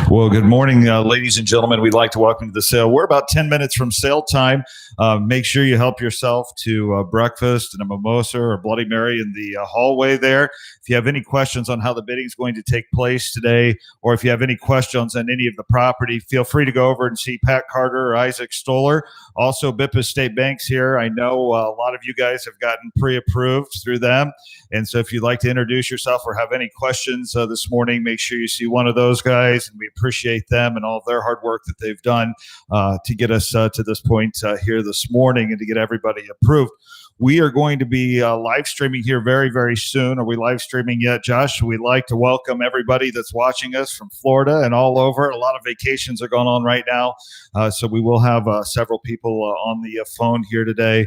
Well, good morning, ladies and gentlemen. We'd like to welcome you to the sale. We're about 10 minutes from sale time. Make sure you help yourself to breakfast and a mimosa or Bloody Mary in the hallway there. If you have any questions on how the bidding is going to take place today, or if you have any questions on any of the property, feel free to go over and see Pat Carter or Isaac Stoller. Also, Bippa State Bank's here. I know a lot of you guys have gotten pre-approved through them. And so if you'd like to introduce yourself or have any questions this morning, make sure you see one of those guys. And we appreciate them and all of their hard work that they've done to get us to this point here this morning and to get everybody approved. We are going to be live streaming here very, very soon. Are we live streaming yet, Josh? We'd like to welcome everybody that's watching us from Florida and all over. A lot of vacations are going on right now. So we will have several people on the phone here today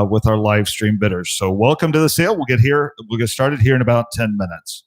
with our live stream bidders. So welcome to the sale. We'll get started here in about 10 minutes.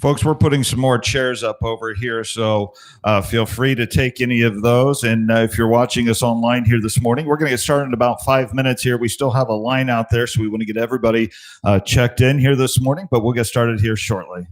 Folks, we're putting some more chairs up over here, so feel free to take any of those. And if you're watching us online here this morning, we're going to get started in about 5 minutes here. We still have a line out there, so we want to get everybody checked in here this morning, but we'll get started here shortly.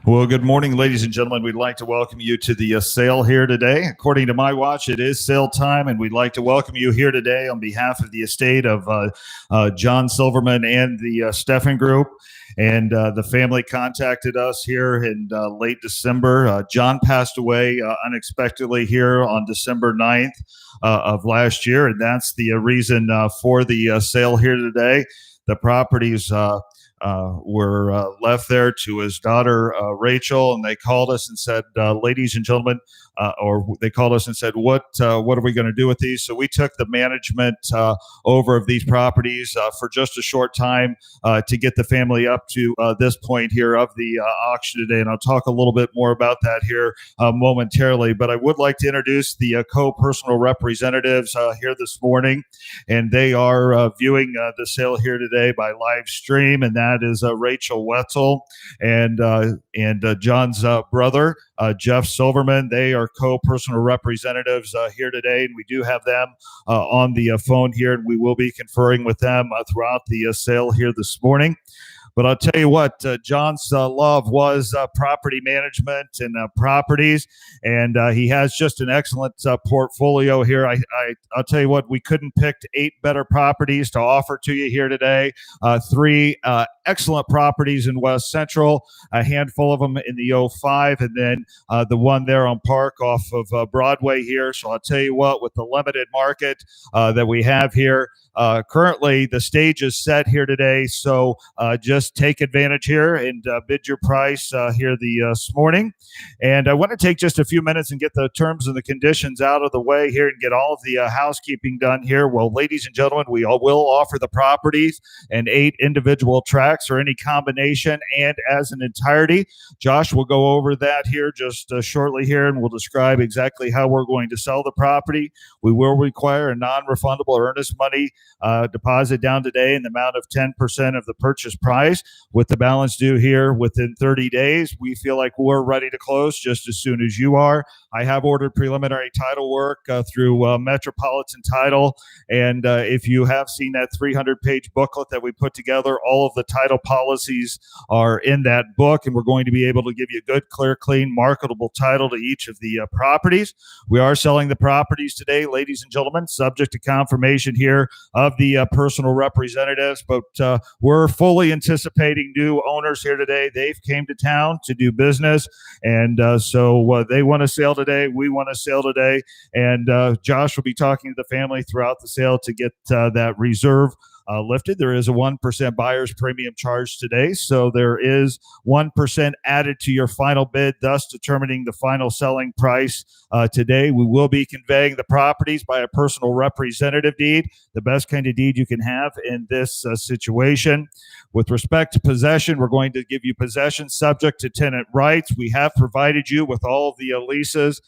Well, good morning, ladies and gentlemen. We'd like to welcome you to the sale here today. According to my watch, it is sale time, and we'd like to welcome you here today on behalf of the estate of John Silverman and the Steffen Group. And the family contacted us here in late December. John passed away unexpectedly here on December 9th of last year, and that's the reason for the sale here today. The properties were left there to his daughter, Rachel, and they called us and said, ladies and gentlemen, they called us and said, what are we going to do with these? So we took the management over of these properties for just a short time to get the family up to this point here of the auction today. And I'll talk a little bit more about that here momentarily. But I would like to introduce the co-personal representatives here this morning. And they are viewing the sale here today by live stream. And that is Rachel Wetzel and John's brother, Jeff Silverman. They are co-personal representatives here today, and we do have them on the phone here, and we will be conferring with them throughout the sale here this morning. But I'll tell you what, John's love was property management and properties, and he has just an excellent portfolio here. I'll tell you what, we couldn't pick 8 better properties to offer to you here today. 3 excellent properties in West Central, a handful of them in the 05, and then the one there on Park off of Broadway here. So I'll tell you what, with the limited market that we have here, currently the stage is set here today. So just take advantage here and bid your price here this morning. And I want to take just a few minutes and get the terms and the conditions out of the way here and get all of the housekeeping done here. Well, ladies and gentlemen, we will offer the properties in 8 individual tracts or any combination and as an entirety. Josh will go over that here just shortly here, and we'll describe exactly how we're going to sell the property. We will require a non-refundable earnest money deposit down today in the amount of 10% of the purchase price, with the balance due here within 30 days. We feel like we're ready to close just as soon as you are. I have ordered preliminary title work through Metropolitan Title, and if you have seen that 300-page booklet that we put together, all of the title policies are in that book, and we're going to be able to give you a good, clear, clean, marketable title to each of the properties. We are selling the properties today, ladies and gentlemen, subject to confirmation here of the personal representatives, but we're fully anticipating new owners here today. They've came to town to do business, and so they want to sell today. We want to sell today, and Josh will be talking to the family throughout the sale to get that reserve lifted. There is a 1% buyer's premium charge today, so there is 1% added to your final bid, thus determining the final selling price today. We will be conveying the properties by a personal representative deed, the best kind of deed you can have in this situation. With respect to possession, we're going to give you possession subject to tenant rights. We have provided you with all of the leases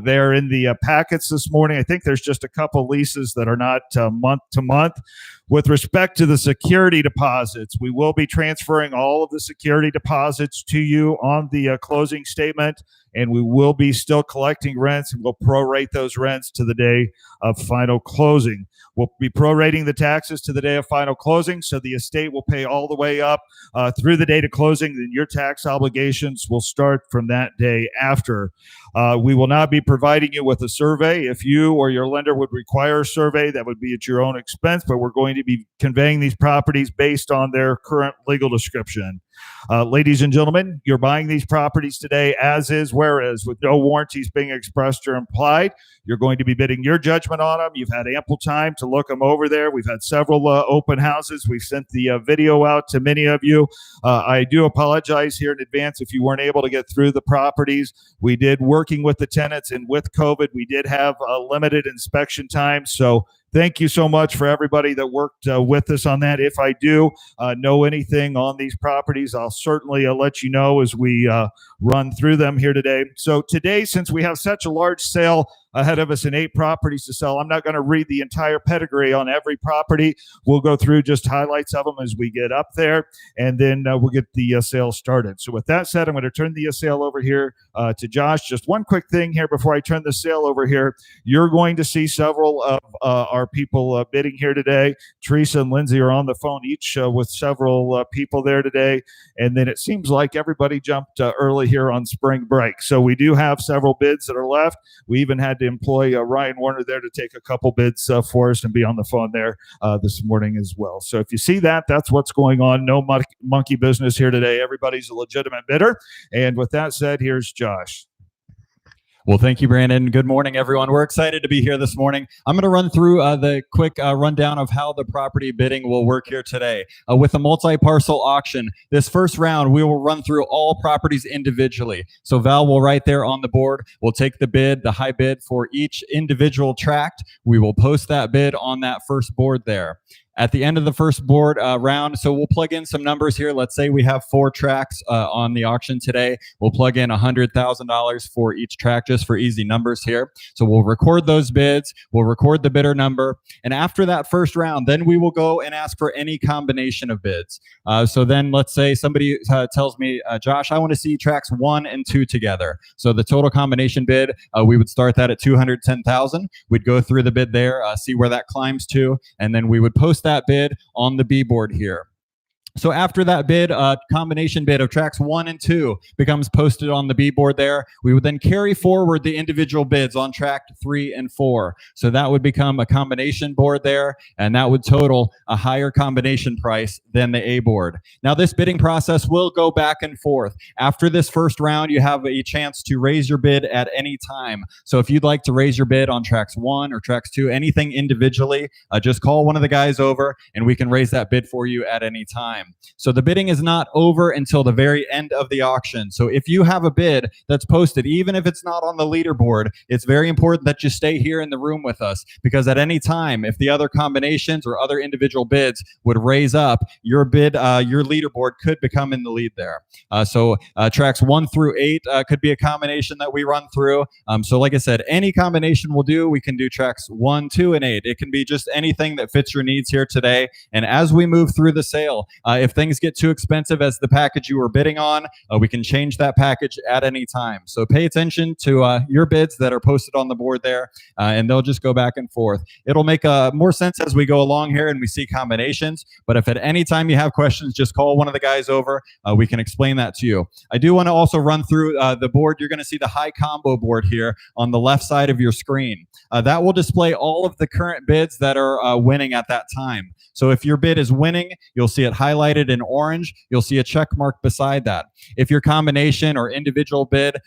there in the packets this morning. I think there's just a couple leases that are not month to month. With respect to the security deposits, we will be transferring all of the security deposits to you on the closing statement, and we will be still collecting rents, and we'll prorate those rents to the day of final closing. We'll be prorating the taxes to the day of final closing, so the estate will pay all the way up through the date of closing. Then your tax obligations will start from that day after. We will not be providing you with a survey. If you or your lender would require a survey, that would be at your own expense, but we're going to be conveying these properties based on their current legal description. Ladies and gentlemen, you're buying these properties today as is, where is, with no warranties being expressed or implied. You're going to be bidding your judgment on them. You've had ample time to look them over there. We've had several open houses. We've sent the video out to many of you. I do apologize here in advance if you weren't able to get through the properties. We did, working with the tenants, and with COVID, we did have a limited inspection time. So thank you so much for everybody that worked with us on that. If I do know anything on these properties, I'll certainly let you know as we run through them here today. So today, since we have such a large sale, ahead of us and 8 properties to sell. I'm not going to read the entire pedigree on every property. We'll go through just highlights of them as we get up there, and then we'll get the sale started. So with that said, I'm going to turn the sale over here to Josh. Just one quick thing here before I turn the sale over here. You're going to see several of our people bidding here today. Teresa and Lindsay are on the phone each with several people there today. And then it seems like everybody jumped early here on spring break. So we do have several bids that are left. We even had to employ Ryan Warner there to take a couple bids for us and be on the phone there this morning as well. So if you see that, that's what's going on. No monkey business here today. Everybody's a legitimate bidder. And with that said, here's Josh. Well, thank you, Brandon. Good morning, everyone. We're excited to be here this morning. I'm going to run through the quick rundown of how the property bidding will work here today. With a multi-parcel auction, this first round, we will run through all properties individually. So Val will write there on the board. We'll take the bid, the high bid for each individual tract. We will post that bid on that first board there. At the end of the first board round, so we'll plug in some numbers here. Let's say we have 4 tracts on the auction today. We'll plug in $100,000 for each tract, just for easy numbers here. So we'll record those bids. We'll record the bidder number. And after that first round, then we will go and ask for any combination of bids. So then let's say somebody tells me, Josh, I want to see tracts 1 and 2 together. So the total combination bid, we would start that at $210,000. We'd go through the bid there, see where that climbs to, and then we would post that bid on the B board here. So after that bid, combination bid of tracks 1 and 2 becomes posted on the B board there. We would then carry forward the individual bids on tract 3 and 4. So that would become a combination board there, and that would total a higher combination price than the A board. Now this bidding process will go back and forth. After this first round, you have a chance to raise your bid at any time. So if you'd like to raise your bid on tracks 1 or tracks 2, anything individually, just call one of the guys over and we can raise that bid for you at any time. So the bidding is not over until the very end of the auction. So if you have a bid that's posted, even if it's not on the leaderboard, it's very important that you stay here in the room with us, because at any time, if the other combinations or other individual bids would raise up, your bid, your leaderboard could become in the lead there. So tracks 1 through 8 could be a combination that we run through. So like I said, any combination will do. We can do tracks 1, 2, and 8. It can be just anything that fits your needs here today. And as we move through the sale, if things get too expensive as the package you were bidding on, we can change that package at any time. So pay attention to your bids that are posted on the board there, and they'll just go back and forth. It'll make more sense as we go along here and we see combinations, but if at any time you have questions, just call one of the guys over. We can explain that to you. I do want to also run through the board. You're going to see the high combo board here on the left side of your screen. That will display all of the current bids that are winning at that time. So if your bid is winning, you'll see it highlighted in orange. You'll see a check mark beside that. If your combination or individual bid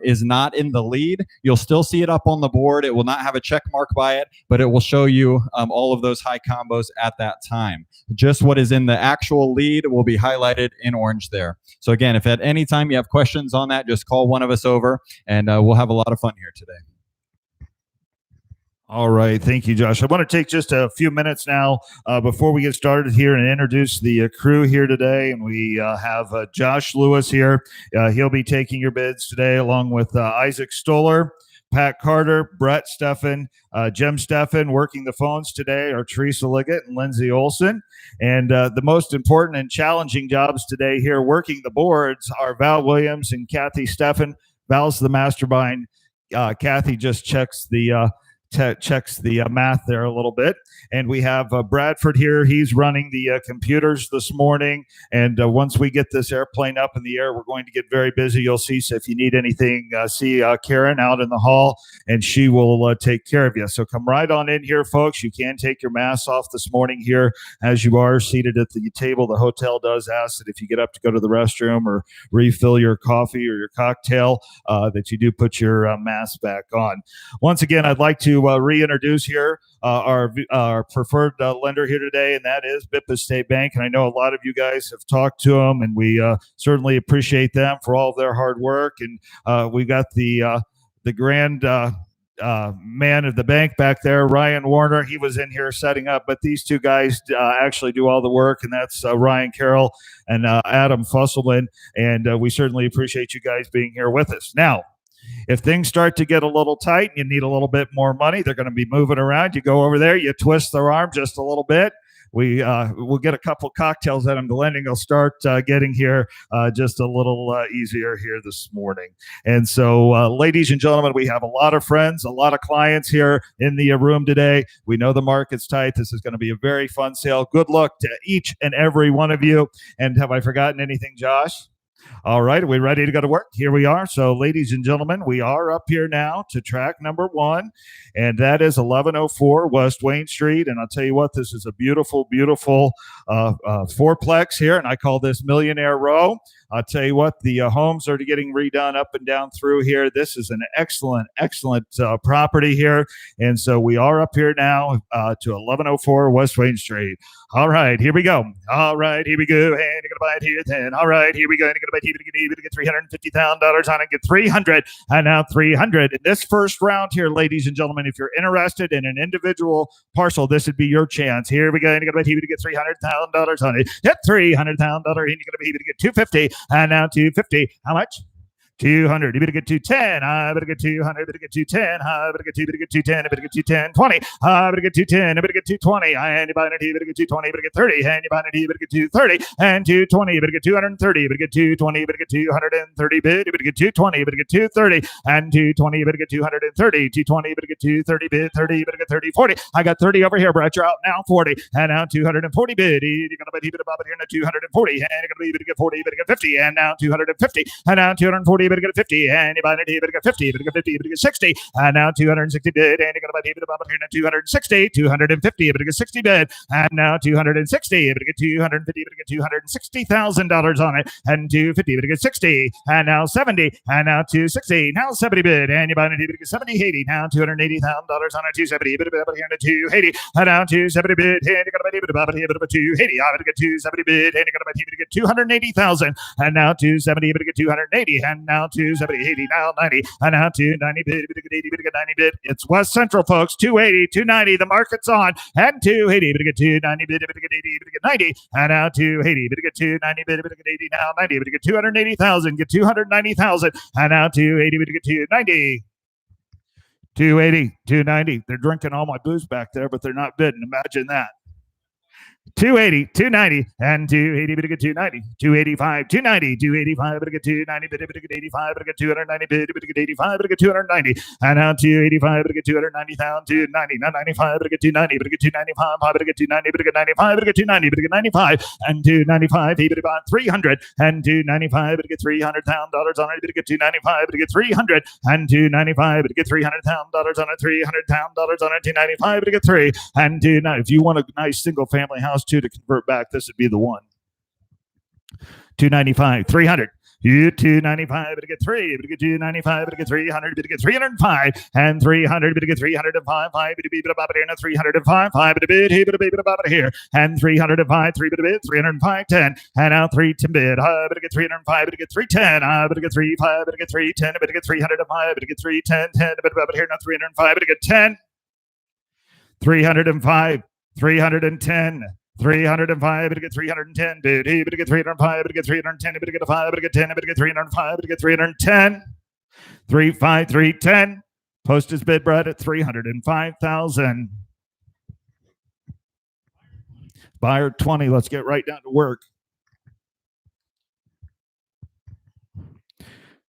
is not in the lead, you'll still see it up on the board. It will not have a check mark by it, but it will show you all of those high combos at that time. Just what is in the actual lead will be highlighted in orange there. So again, if at any time you have questions on that, just call one of us over and we'll have a lot of fun here today. All right. Thank you, Josh. I want to take just a few minutes now before we get started here and introduce the crew here today. And we have Josh Lewis here. He'll be taking your bids today along with Isaac Stoller, Pat Carter, Brett Steffen, Jim Steffen. Working the phones today are Teresa Liggett and Lindsay Olson. And the most important and challenging jobs today here working the boards are Val Williams and Kathy Steffen. Val's the mastermind. Kathy just checks the math there a little bit. And we have Bradford here. He's running the computers this morning. And once we get this airplane up in the air, we're going to get very busy. You'll see. So if you need anything, see Karen out in the hall, and she will take care of you. So come right on in here, folks. You can take your masks off this morning here as you are seated at the table. The hotel does ask that if you get up to go to the restroom or refill your coffee or your cocktail, that you do put your mask back on. Once again, I'd like to reintroduce here our preferred lender here today, and that is Bippa State Bank. And I know a lot of you guys have talked to them, and we certainly appreciate them for all of their hard work. And we got the grand man of the bank back there, Ryan Warner. He was in here setting up, but these two guys actually do all the work, and that's Ryan Carroll and Adam Fusselman. And we certainly appreciate you guys being here with us. Now, If things start to get a little tight and you need a little bit more money, they're going to be moving around. You go over there, you twist their arm just a little bit. We'll get a couple cocktails at them. The lending will start getting here just a little easier here this morning. And so, ladies and gentlemen, we have a lot of friends, a lot of clients here in the room today. We know the market's tight. This is going to be a very fun sale. Good luck to each and every one of you. And have I forgotten anything, Josh? All right, are we ready to go to work? Here we are. So, ladies and gentlemen, we are up here now to track number 1, and that is 1104 West Wayne Street. And I'll tell you what, this is a beautiful, beautiful fourplex here, and I call this Millionaire Row. I'll tell you what, the homes are getting redone up and down through here. This is an excellent, excellent property here. And so we are up here now to 1104 West Wayne Street. All right, here we go. All right, here we go. And you're going to buy it here then. All right, here we go. And you're going to buy it here to get $350,000 on it. Get 300 and now 300. In this first round here, ladies and gentlemen, if you're interested in an individual parcel, this would be your chance. Here we go. And you're going to buy it here to get $300,000 on it. Get $300,000 and you're going to be able to get 250 and now 250. How much? 200. You better get 210. I better get 200. Better get 210. I better get 2. Better get 210. I better get 210. 20. I better get 210. I better get 220. And you buy it. You better get 220. Better get 30. And you buy it. You better get 230 and 220. You better get 230. You better get 220. You better get 230 bid. You better get 220. You better get 230 and 220. You better get 230. 220. You better get 230 bid. 30. You better get 30. 40. I got 30 over here, Brett. You're out now. 40 and now 240 bid. You're gonna bet you better here now 240. And you're gonna get 40. You better get 50 and now 250 and now 240. You better get 50 and you buy it. You better get 50. You better get 50. You better get 60 and now 260 bid. And you're gonna buy it here now 260. 250. You better get 60 bid and now 260. You better get 250. You better get $260,000 on it and 250. You better get 60 and now 70 and now 260. Now 70 bid and you buy it. You better get 70. 80 now $280,000 on it. 270. You better buy it here now 280 and now 270 bid and you're gonna buy it here about 280. I better get 270 bid and you're gonna buy it. You better get 280,000 and now 270. You better get 280 and now 270. 80 now 90 and now 290 bid. You better get 80. You better get 90 bid. It's West Central, folks. 280, 290. The market's on and 280. You better get 290 bid. You better get 80. You better get 90 and now 280. You better get 290 bid. You better get 80 now 90. You better get 280,000. Get 290,000 and now 280. You better get 290. 280, 290. They're drinking all my booze back there, but they're not bidding. Imagine that. 280, 290, and 280, better get 290, 285, 290, 285, better get 290, better get 85, better get 290, better get 85, better get 290, and now 285, better get 290,000, 290, now 95, better get 290, better get 295, better get 290, better get 95, better get 290, better get 95, and 295, he better buy 300, and 295, better get $300,000 on it, better get 295, better get 300, and 295, better get $300,000 on it, $300,000 on it, 295, better get 3, and 290. If you want a nice single family house, to convert back, this would be the one. 295, 300. You 295, but get 3, but get 295, but get 300, but get 305, and 300, but get 305, 5, but beat about here, and 305, 5, but bid, he but about here, and 305, 3 but bid, 305, 10, and now 310 bid, but get 305, but get 310, but get 35, but get 310, but get 305, but get 310, 10, but about here, now 305, but get 10, 305, 310. 305, but get 310, bid, he, but get 305, but get 310, but get 5, but get 10, but get 305, but get 310, 35, 310. Post his bid, Brett, at 305,000. Buyer 20. Let's get right down to work.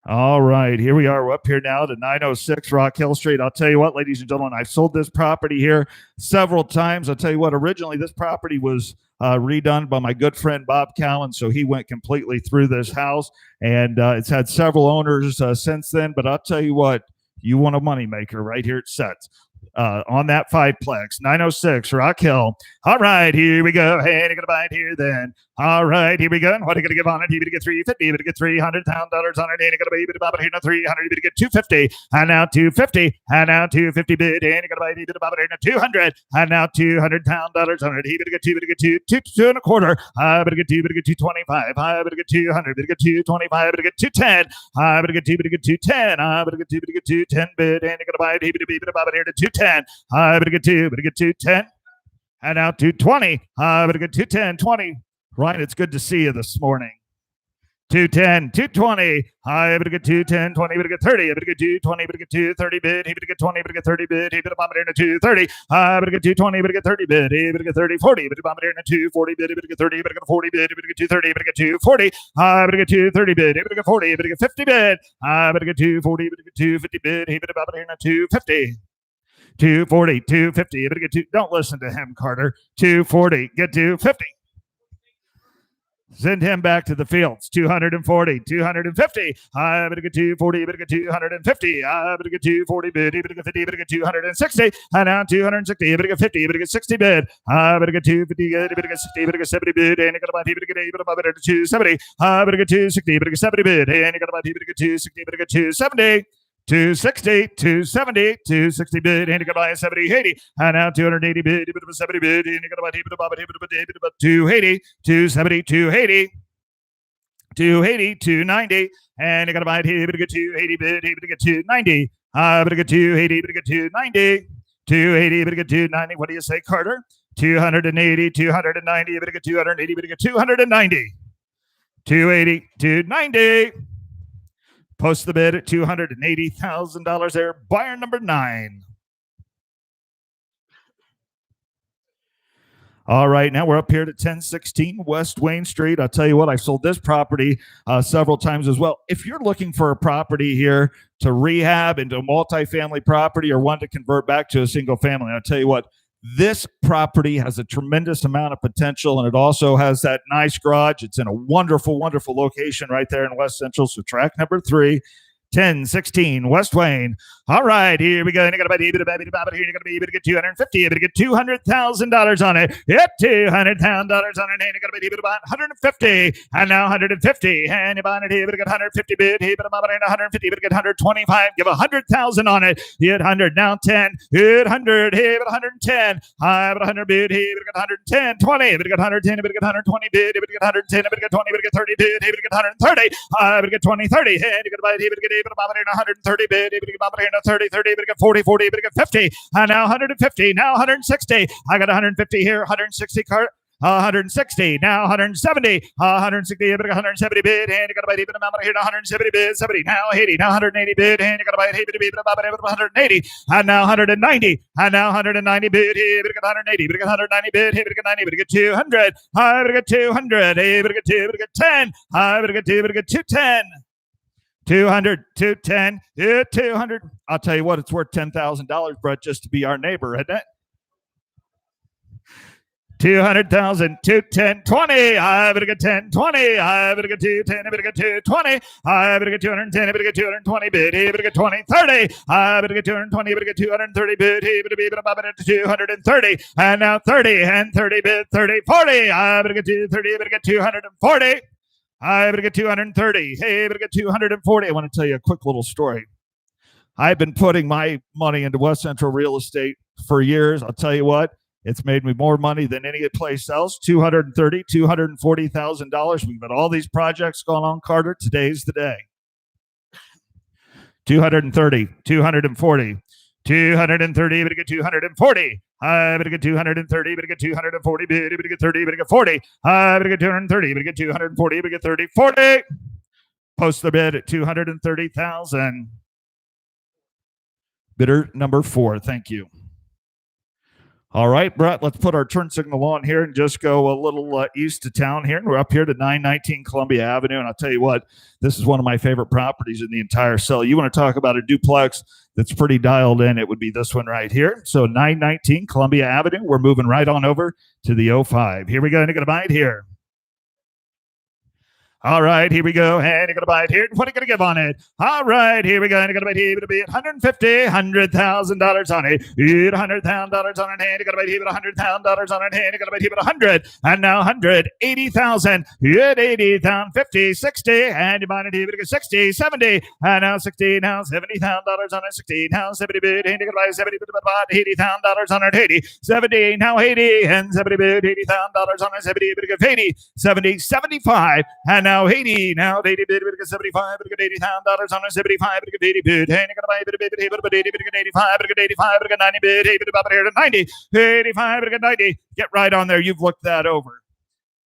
All right, here we are. We're up here now to 906 Rock Hill Street. I'll tell you what, ladies and gentlemen, I've sold this property here several times. I'll tell you what, originally this property was redone by my good friend Bob Cowan, so he went completely through this house, and it's had several owners since then. But I'll tell you what, you want a moneymaker right here at Sets. On that fiveplex, 906 Rock Hill. All right, here we go. Hey, you're gonna buy it here then. All right, here we go. And what are you gonna give on it? You're gonna get $350. You're gonna get $300,000 on it. And you're gonna buy it about here now 300. You're gonna get 250. And now 250. And now 250 bid. And you're gonna buy it about here now 200. And now $200,000 on it. You're gonna get two and a quarter. Better get 2. Better get 225. Better get 200. Better get 225. Better get 210. Better get 2. Better get 210. Better get 2. Better get 210 bid. And you're gonna buy it about here to 210. Better get 2. Better get 210. And now 220. Better get 210, 20. Ryan, it's good to see you this morning. 210, 220, high, but get 210, 20, but get 30, but get 220, but get 230 bid, he but get 20, but get 30 bid, he but a bomb in a 230, high, but get 220, but get 30 bid, he but get 30, 40, but a bomb in a 240 bid, but get 30, but get 40 bid, but get 230, but get 240, high, but get 230 bid, he but get 40, but get 50 bid, high, but get 240, but get 250 bid, he but a bomb in a 250. 240, 250, but get 2. Don't listen to him, Carter. 240, get 250. Send him back to the fields. 240, 250. I better get 240, better get 250. I better get 240 bid, better get 50, better get 260. And now 260, better get 50, better get 60 bid. I better get 250, better get 60, better get 70 bid. And you got to buy better get 8, better get 270. I better get 260, better get 70 bid. And you got to buy better get 260, better get 270. 260, 270, 260 bid, and you got to buy 70, 80, and now 280 bid, 70 bid, and you got to buy 280, 270, 280, 280, 290, and you got to buy 280 bid, get 290, but get 280, but get 290, 280, but get 290. What do you say, Carter? 280, 290, but get 280, but get 290, 280, 290. Post the bid at $280,000 there. Buyer number 9. All right, now we're up here to 1016 West Wayne Street. I'll tell you what, I've sold this property several times as well. If you're looking for a property here to rehab into a multifamily property or one to convert back to a single family, I'll tell you what, this property has a tremendous amount of potential, and it also has that nice garage. It's in a wonderful, wonderful location right there in West Central. So track number 3, 1016 West Wayne. All right, here we go. And you're going to get $250. You're going to get $200,000 on it. Get $200,000 on it. And you're going to buy $150. And now $150. And you're buying it here. You're going to get $150 bid. Here, but I'm buying $150. You're going to get $125. Give $100,000 on it. You get $100. Now $10. Hit $100. Here, but $110. I have $100 bid. Here, you get $110. $20. You're going to get $110. You're going to get $120 bid. You're going to get $110. You're going to get $20. You're going to get $30 bid. Here, you get $130. I have $20. $30. And you're going to buy it here. You're going to get $130 bid. You're going to get 30, 30, but get 40, 40, but get 50. And now 150, now 160. I got 150 here, 160 cart. 160, now 170, 160, but 170 bid, and you got to buy it even amount here, 170 bid, 70, now 80, now 180 bid, and you got to buy it bid, 180, and now 190, and now 190 bid, here, but get 180, but get 190 bid, here, but get 90, but get 200, but get 200, here, but get 2, but get 10, but get 2, but get 210. 200, 210, 200. I'll tell you what, it's worth $10,000, Brett, just to be our neighbor, isn't it? 200,000, 210, 20. I better get 10, 20. I better get 210. I better get 220. I better get 210. I better get 220 bid. He better get 20, 30. I better get 220. I better get 230 bid. He better be about 230. And now 30 and 30 bid, 30, 40. I better get 230. I better get 240. I better get 230. Hey, I better get 240. I want to tell you a quick little story. I've been putting my money into West Central real estate for years. I'll tell you what, it's made me more money than any place else. $230,000, $240,000. We've got all these projects going on, Carter. Today's the day. 230, 240. 230, but get 240. I better get 230, but get 240, but get 30, but get 40. I better get 230, but get 240, but get 30, 40. Post the bid at 230,000. Bidder number 4. Thank you. All right, Brett, let's put our turn signal on here and just go a little east to town here. And we're up here to 919 Columbia Avenue. And I'll tell you what, this is one of my favorite properties in the entire cell. You want to talk about a duplex that's pretty dialed in, it would be this one right here. So 919 Columbia Avenue. We're moving right on over to the 05. Here we go. And you're going to buy it here. All right, here we go. And you're going to buy it here. What are you going to give on it? All right, here we go. And you're going to buy it here. It'll be $150,000 on it. $100,000 on it. And you're going to buy it here. $100,000 on it. And you're going to buy it here. 100. And now 180,000. You had 80,000, 50, 60. And you're buying it here. 60, 70. And now 60. Now $70,000 on it. 60. Now 70 bid. And you're going to buy 70 bid. About $80,000 on it. 80. 70. Now 80. And 70 bid. $80,000 on it. 70 bid. 80. 70. 75. And now 80, now 80 bid, get 75, get $80,000 on a 75, get 80 bid, and you're gonna buy bid, 80, get 85, get 85, get 90 bid, 80 bid, about here to 90, 85, get 90. Get right on there. You've looked that over.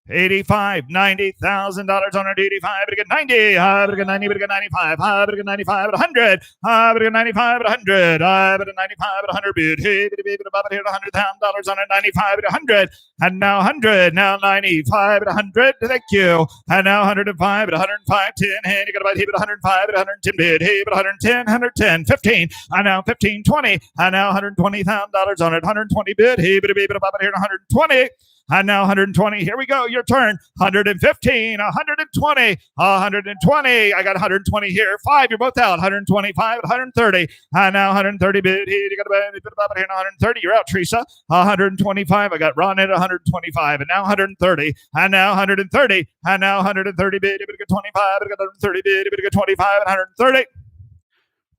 $85, $90,000 on it. 85, but get 90, but get 90, but get 95, but get 95 at 100, but get 95 at 100, but at 95 at 100 bid. Hey, bid above it here $100,000 on it. 95 at 100, and now 100, now 95 at 100. Thank you, and now 105 at 105, 10, and you got about hit at 105 at 110 bid. Hey, but 110, 110, 15, and now 15, 20, and now $120,000 on it. 120 bid. Hey, but above it here 120. And now 120. Here we go. Your turn. 115, 120, 120. I got 120 here. 5. You're both out. 125, 130. And now 130 bid. You got a bit about here. 130. You're out, Teresa. 125. I got Ron at 125. And now 130. And now 130. And now 130 bid. You got 25. I got 130 bid. You got 25 and 130.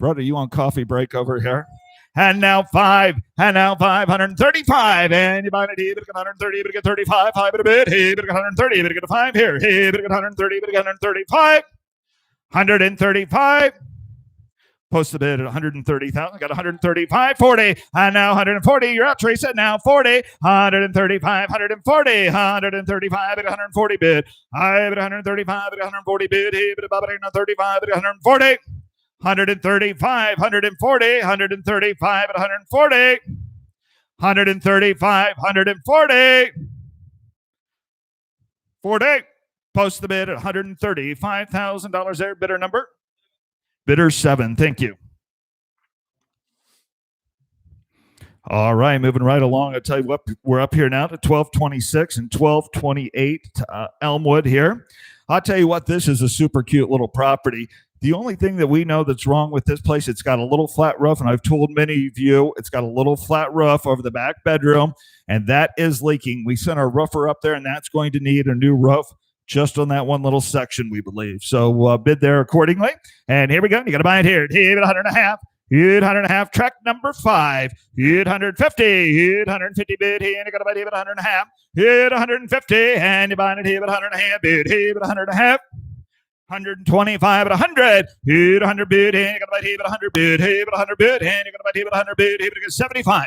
Brother, you on coffee break over here? And now 5, and now 535, and you buy it, he, but get 130, but get 35, 5 at a bit, he, but get 130, but get a 5 here, he, but get 130, but get 135, 135, post the bid at 130,000, got 135, 40, and now 140, you're out, Teresa, now 40, 135, 140, 135, at 140 bid, I, but 135, at 140 bid, he, but about 135, at 140, 135, 140, 135 at 140, 135, 140, 40. Post the bid at $135,000 there. Bidder number? Bidder 7. Thank you. All right, moving right along. I'll tell you what, we're up here now to 1226 and 1228 Elmwood here. I'll tell you what, this is a super cute little property. The only thing that we know that's wrong with this place, it's got a little flat roof, and I've told many of you, it's got a little flat roof over the back bedroom, and that is leaking. We sent our roofer up there, and that's going to need a new roof just on that one little section, we believe. So bid there accordingly. And here we go. You got to buy it here. Hit 100.5. Hit 100.5. Track number 5. Hit 150. Hit 150 bid. And you got to buy it 100.5. Hit 150. And you buy it here at 100.5 bid. Hit 100.5. 125 at 100. Hit 100 bid. And you got to buy it here at 100 bid. Hit 100 bid. And you got to buy it here at 100 bid. Hit 75.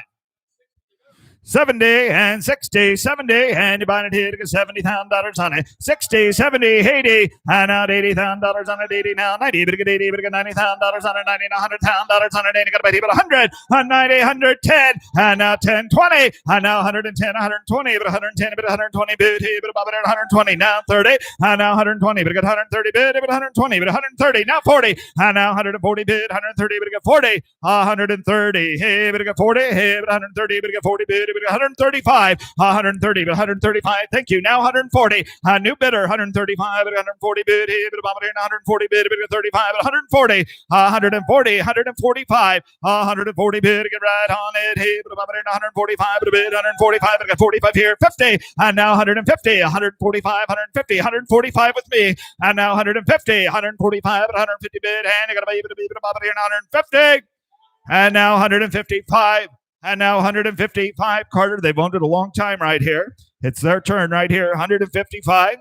70 and 60, 70, and you buy it here to get $70,000 on it. 60, 70, 80, and out $80,000 on it. 80 now, 90, but get 80, but get $90,000 on it. 90, $100,000 on it. And you got to buy it 100, 90, 110, and now 10, 20, and now 110, 120, but 110, but 120 bid here, but about 120, now 30, and now 120, but get 130 bid, but 120, but 130, now 40, and now 140 bid, 130, but get 40, 130, hey, but get 40, hey, but 130, but get 40 bid. 135, 130, 135. Thank you. Now 140. New bidder, 135, 140 bid. 140 bid. 35, 140, 140, 145, 140 bid. Get right on it. 145 bid. 145. I got 45 here. 50, and now 150, 145, 150, 145 with me, and now 150, 145, 150 bid. And you got to be able to be 150, and now 155. And now 155, Carter. They've owned it a long time right here. It's their turn right here. 155.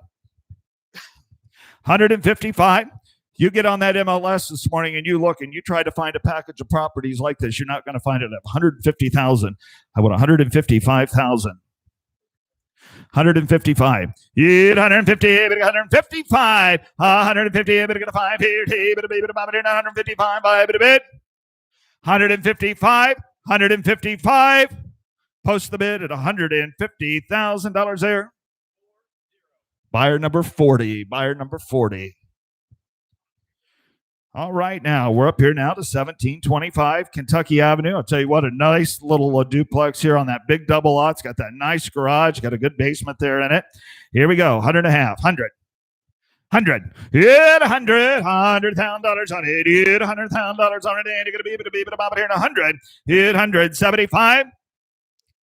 155. You get on that MLS this morning and you look and you try to find a package of properties like this. You're not going to find it at 150,000. I want 155,000. 155. 150, 155. 150, but get a 5 here. 155, 5 a bit. 155. 155. Post the bid at $150,000 there. Buyer number 40. Buyer number 40. All right, now we're up here now to 1725 Kentucky Avenue. I'll tell you what, a nice little duplex here on that big double lot. It's got that nice garage, got a good basement there in it. Here we go, 100.5, 100. 100. Hit 100. $100,000 on it. Hit $100,000 on it. And you're going to be about here in 100. Hit 175.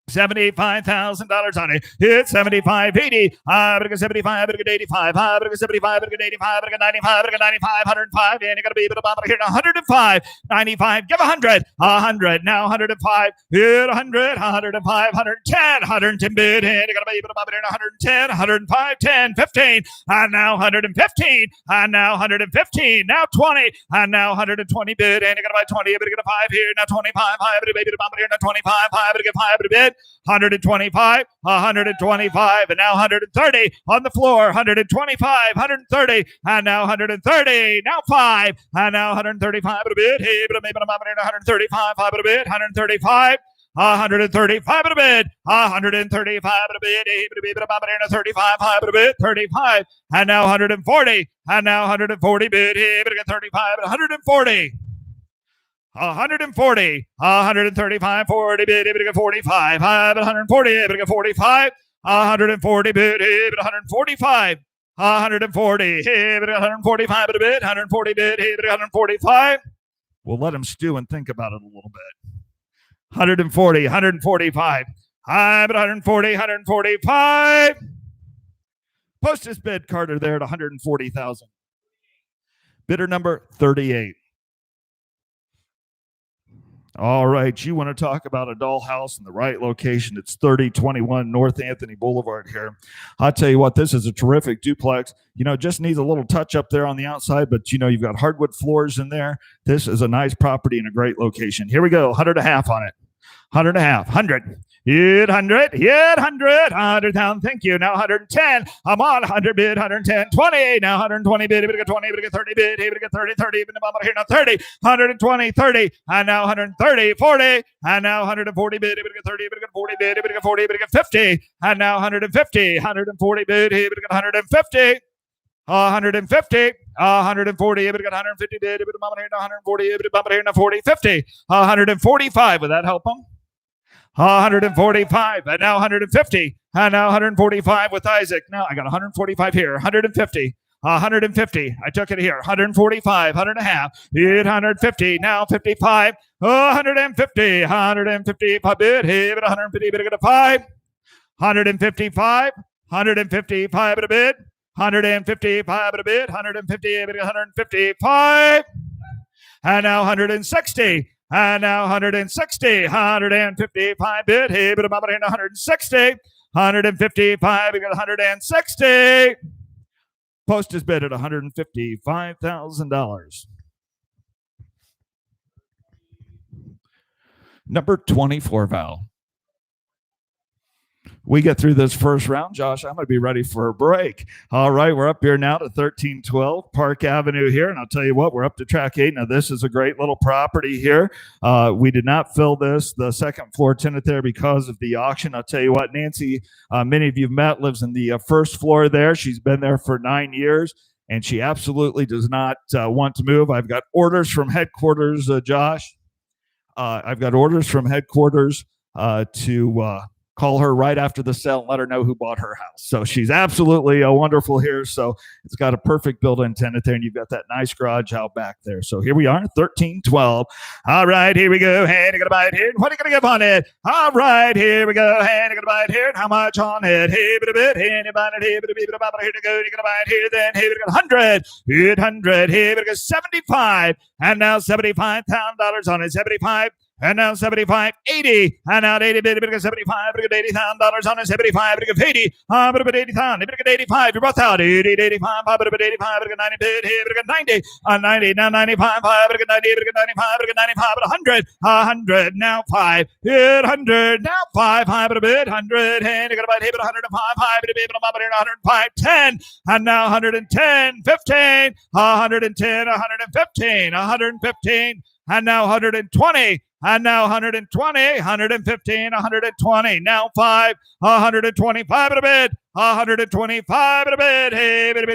$75,000 on it. Hit 75, 80. I'm going to get 75. I'm going to get 85. I'm going to get 75. I'm going to get 85. I'm going to get 95. I'm going to get 95. 105. And you're going to be able to bottom here in 105. 95. Give 100. 100. Now 105. Hit 100. 105. 110. 110 bid. And you're going to be able to bottom here in 110. 105. 10. 15. And now 115. And now 115. Now 20. And now 120 bid. And you're going to buy 20. You're going to get a 5 here. Now 25. 5. Baby to bottom here. Now 25. 5. To get 5 to bid. 125, 125, and now 130 on the floor. 125, 130, and now 130. Now 5, and now 135 a bit. Hey, but maybe I'm 135, 5 a bit. 135. 135 a bit, 135 a bit, 35, 5 a bit, 35, and now 140, and now 140 bit, 35, 140. 140, 135, 40 bit, 45, 140, 45, 140 bit, 145, 140, 145 a bit, 140 bit, 145. We'll let him stew and think about it a little bit. 140, 145, 140, 145. Post his bid, Carter, there at 140,000. Bidder number 38. All right, you want to talk about a dollhouse in the right location. It's 3021 North Anthony Boulevard here. I'll tell you what, this is a terrific duplex. Just needs a little touch up there on the outside, but you've got hardwood floors in there. This is a nice property in a great location. Here we go, 100.5 on it. 100.5, 100. 100, 100,000. Thank you. Now 110. I'm on 100 bid, 110, 20. Now 120 bid, 20, 30 bid, 30, 30. I'm here now 30, 120, 30. And now 130, 40. And now 140 bid, 30, 40 bid, 40, 50. And now 150, 140 bid, 150. 150, 140, 150 bid, 140, 40, 50, 145. Would that help them? 145, and now 150, and now 145 with Isaac. Now I got 145 here, 150, 150. I took it here, 145, 100.5, 150, now 55, 150, 155 bid, hey, 150 bid, 5, 155, 155 at a bid, 155 at a bid, 150, 155, and now 160. And now 160, 155 bid, hey, but about 160, 155, we got 160. Post is bid at $155,000. Number 24, Val. We get through this first round, Josh, I'm going to be ready for a break. All right, we're up here now to 1312 Park Avenue here, and I'll tell you what, we're up to track 8. Now, this is a great little property here. We did not fill the second floor tenant there because of the auction. I'll tell you what, Nancy, many of you have met, lives in the first floor there. She's been there for 9 years, and she absolutely does not want to move. I've got orders from headquarters, Josh. I've got orders from headquarters to call her right after the sale and let her know who bought her house. So she's absolutely wonderful here. So it's got a perfect built-in tenant there, and you've got that nice garage out back there. So here we are, 1312. All right, here we go. Hey, you're going to buy it here. What are you going to give on it? All right, here we go. Hey, you're going to buy it here. How much on it? Hey, bit a bit. Hey, you buy it here. Bit a bit about here to go. You're going to buy it here. Then hey, we got 100. 800. Hey, we got 75. And now $75,000 on it. 75. And now 75, 80, and now 80, 75, $80,000 on it, 75, 80, 80,000, 85, you're both out, 80, 85, 85, 90, 90, 90, now 95, 90, 95, 95, 100, now 5, 800, now 5, 100, and you're going to buy 105, 10, and now 110, 15, 110, 115, 115, and now 120. And now 120, 115, 120. Now 5, 125 at a bid. 125 at a bid. Hey, bid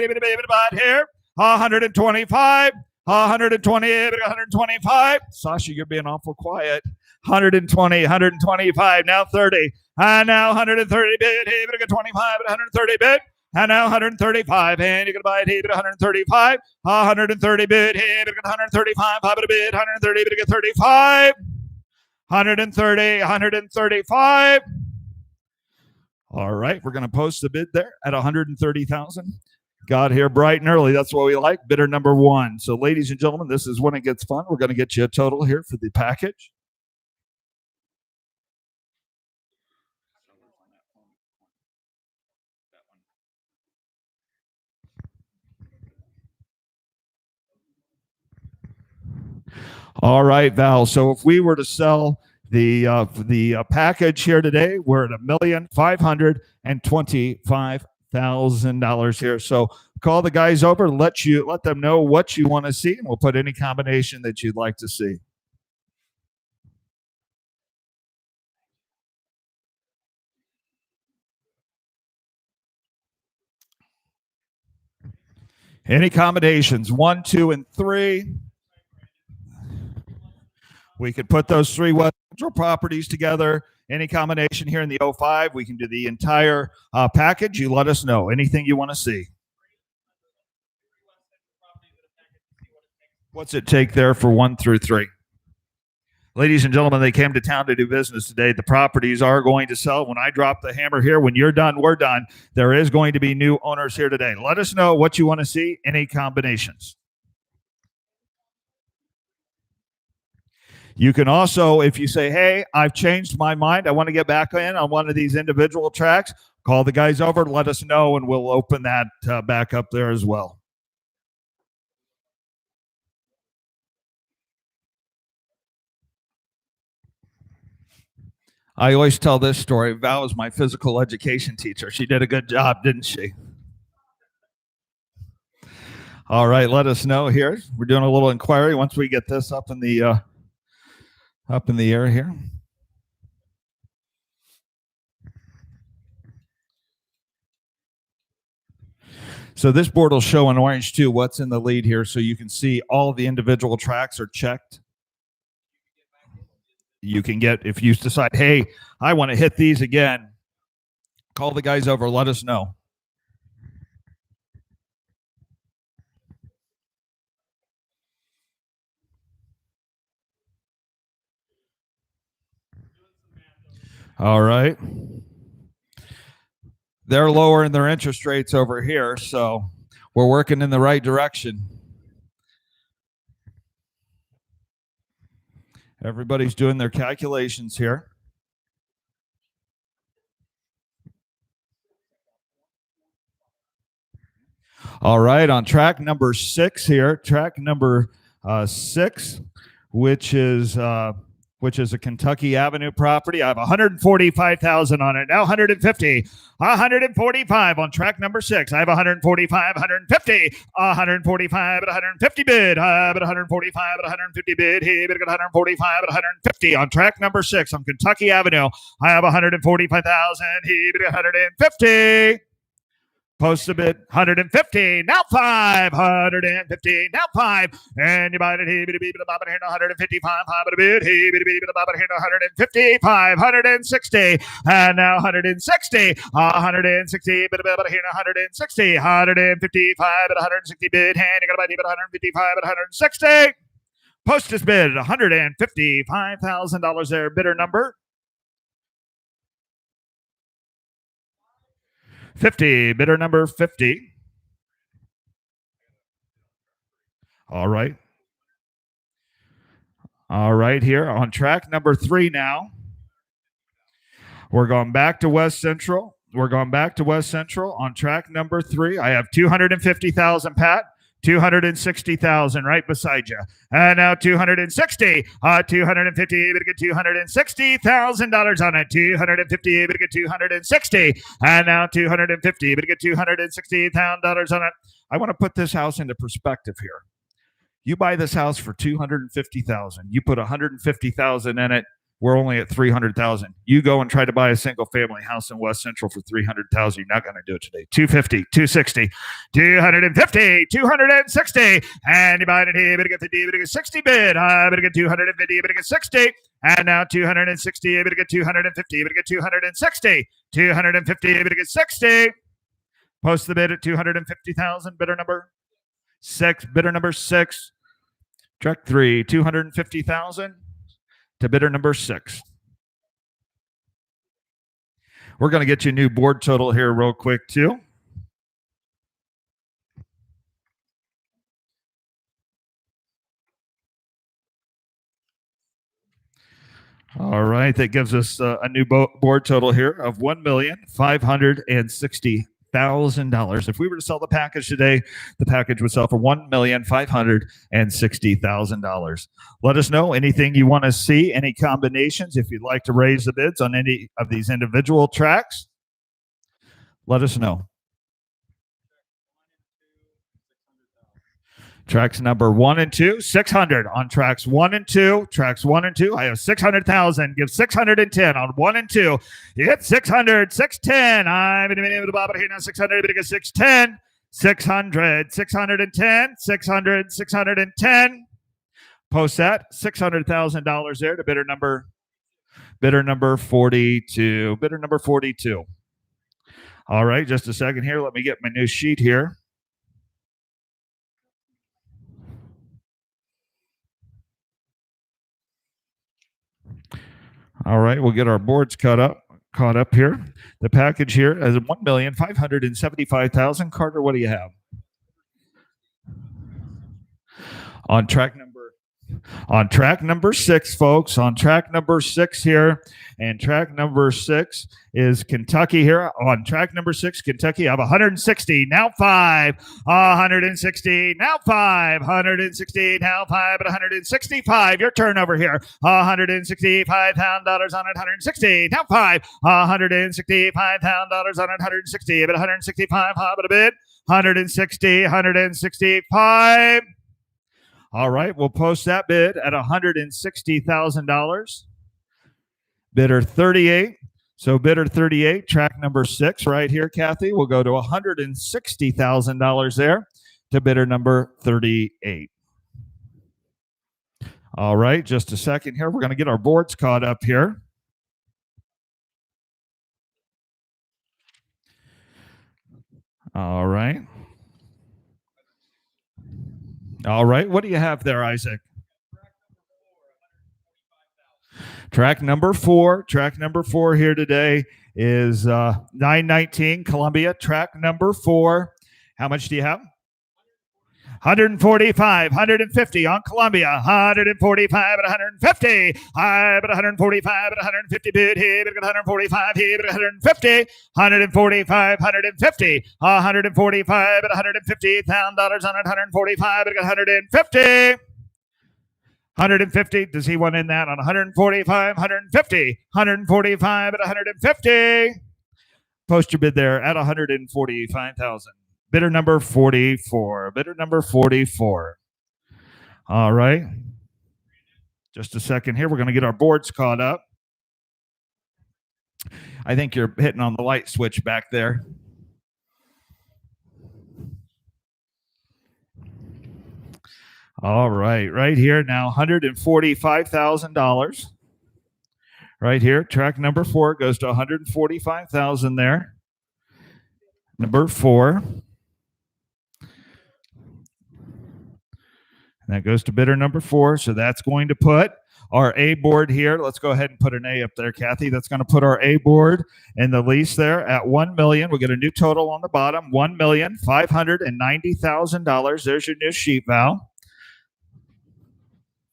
here. 125, 120, 125. Sasha, you're being awful quiet. 120, 125. Now 30. And now 130 bid. Hey, 25 at 130 bid. And now 135, and you're going to buy it here at 135, 130 bid, here at 135, 5 at a bid, 130 bid, 35, 130, 135. All right, we're going to post the bid there at 130,000. Got here bright and early. That's what we like. Bidder number 1. So, ladies and gentlemen, this is when it gets fun. We're going to get you a total here for the package. All right, Val. So if we were to sell The package here today, we're at $1,525,000 here. So call the guys over, let them know what you want to see, and we'll put any combination that you'd like to see. Any combinations, 1, 2, and 3. We could put those 3 West Central properties together. Any combination here in the 05, we can do the entire package. You let us know anything you want to see. What's it take there for 1 through 3? Ladies and gentlemen, they came to town to do business today. The properties are going to sell. When I drop the hammer here, when you're done, we're done. There is going to be new owners here today. Let us know what you want to see, any combinations. You can also, if you say, hey, I've changed my mind, I want to get back in on one of these individual tracks, call the guys over, let us know, and we'll open that back up there as well. I always tell this story. Val was my physical education teacher. She did a good job, didn't she? All right, let us know here. We're doing a little inquiry once we get this up in the air here. So this board will show in orange too what's in the lead here, so you can see all of the individual tracks are checked. You can get, if you decide, hey, I want to hit these again, call the guys over, let us know. All right. They're lowering their interest rates over here, so we're working in the right direction. Everybody's doing their calculations here. All right, on track number 6 here, track number 6, which is a Kentucky Avenue property. I have 145,000 on it now. 150, 145 on track number 6. I have 145, 150, 145 at 150 bid. I have 145 at 150 bid. He bid at 145 at 150 on track number 6 on Kentucky Avenue. I have 145,000. He bid at 150. Post a bid, 150, now 550, now 5, and you buy it, he bid a bob here, 155, a bid, he bid a bob here, 150, 560, and now 160, 160, bid a bob here, 160, 155 at 160 bid, and you got to buy it at 155 at 160. Post this bid, $155,000 there, bidder number 50, bidder number 50. All right. All right, here on track number 3 now. We're going back to West Central. We're going back to West Central on track number 3. I have 250,000, Pat. 260,000 right beside you. And now 260, 250, able to get $260,000 on it. 250, able to get 260. And now 250, able to get $260,000 on it. I want to put this house into perspective here. You buy this house for $250,000. You put $150,000 in it. We're only at $300,000. You go and try to buy a single family house in West Central for $300,000. You're not going to do it today. 250, 260, 250, 260, and you buy it here. Better get the D, better get 60 bid. Better get 250, better get 60, and now 260, better get 250, better get 260, 250, better get 60. Post the bid at 250,000. Bidder number 6. Bidder number 6. Track 3, 250,000. To bidder number 6. We're going to get you a new board total here real quick too. All right, that gives us a new board total here of $1,560,000. $600,000. If we were to sell the package today, the package would sell for $1,560,000. Let us know anything you want to see, any combinations. If you'd like to raise the bids on any of these individual tracks, let us know. Tracks number 1 and 2, 600 on tracks 1 and 2. Tracks 1 and 2. I have 600,000. Give 610 on 1 and 2. You hit 600, 610. I'm going to be able to bob it here now. 600, but it gets 610, 600, 610, 600, 610. Post that $600,000 there to bidder number 42. Bidder number 42. All right, just a second here. Let me get my new sheet here. All right, we'll get our boards caught up here. The package here is $1,575,000. Carter, what do you have? On track number 6, folks. On track number 6 here. And track number 6 is Kentucky here. On track number 6, Kentucky, I have 160, now 5, 160, now 5, 160, now 5, but 165. Your turnover here. $165,000 on it, 160, now 5, $165,000 on it, 160, but 165, but a bid, 160, 165. All right, we'll post that bid at $160,000. Bidder 38. So bidder 38, track number 6 right here, Kathy. We'll go to $160,000 there to bidder number 38. All right, just a second here. We're going to get our boards caught up here. All right. All right, what do you have there, Isaac? Track number 4 here today is 919 Columbia. Track number 4. How much do you have? 145, 150 on Columbia. 145 at 150. High but 145 at 150 bid here. But 145 here. But 150. 145, 150. 145 at $150,000 on it. 145 at 150. 150. Does he want in that on 145? 150. 145 at 150. Post your bid there at 145,000. Bidder number 44. Bidder number 44. All right. Just a second here. We're going to get our boards caught up. I think you're hitting on the light switch back there. All right, right here now, $145,000. Right here, track number 4 goes to $145,000 there. Number 4. And that goes to bidder number 4. So that's going to put our A board here. Let's go ahead and put an A up there, Kathy. That's going to put our A board in the lease there at $1 million. We'll get a new total on the bottom, $1,590,000. There's your new sheet, Val.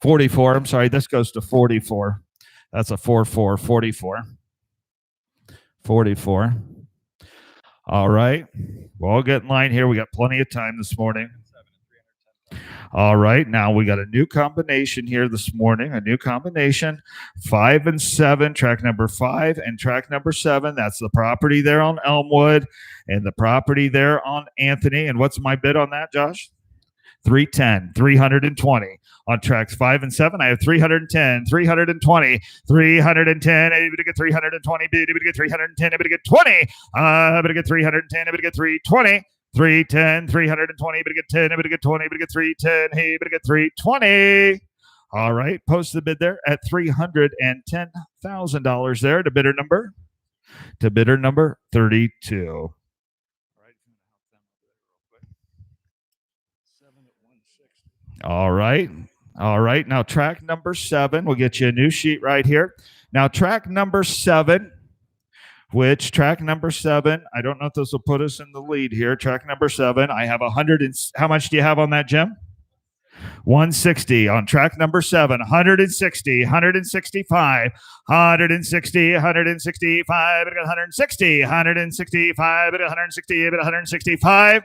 44. I'm sorry. This goes to 44. That's a 44. 44. 44. All right. We'll all get in line here. We got plenty of time this morning. All right. Now we got a new combination here this morning. A new combination. 5 and 7. Track number 5 and track number 7. That's the property there on Elmwood and the property there on Anthony. And what's my bid on that, Josh? 310, 320. On tracks 5 and 7, I have 310, 320, 310. I'm going to get 320. I'm going to get 310. I'm going to get 20. I'm going to get 310. I'm going to get 320. 310, 320. I'm going to get 10. I'm going to get 20. I'm going to get 310. Hey, I'm going to get 320. All right. Post the bid there at $310,000 there to bidder number 32. All right. All right. Now, track number 7. We'll get you a new sheet right here. Now, track number 7, track number 7, I don't know if this will put us in the lead here. Track number 7, I have 100. How much do you have on that, Jim? 160 on track number 7, 160, 165, 160, 165, 160, 165, 160, 165.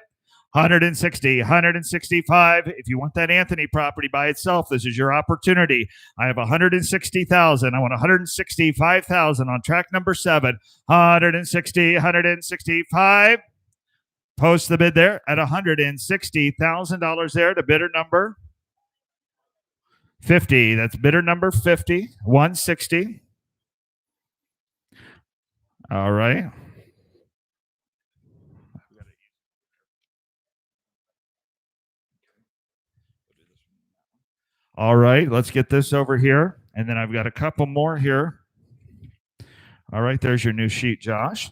160, 165. If you want that Anthony property by itself, this is your opportunity. I have 160,000. I want 165,000 on track number 7. 160, 165. Post the bid there at $160,000 there to bidder number 50. That's bidder number 50. 160. All right. All right, let's get this over here. And then I've got a couple more here. All right, there's your new sheet, Josh.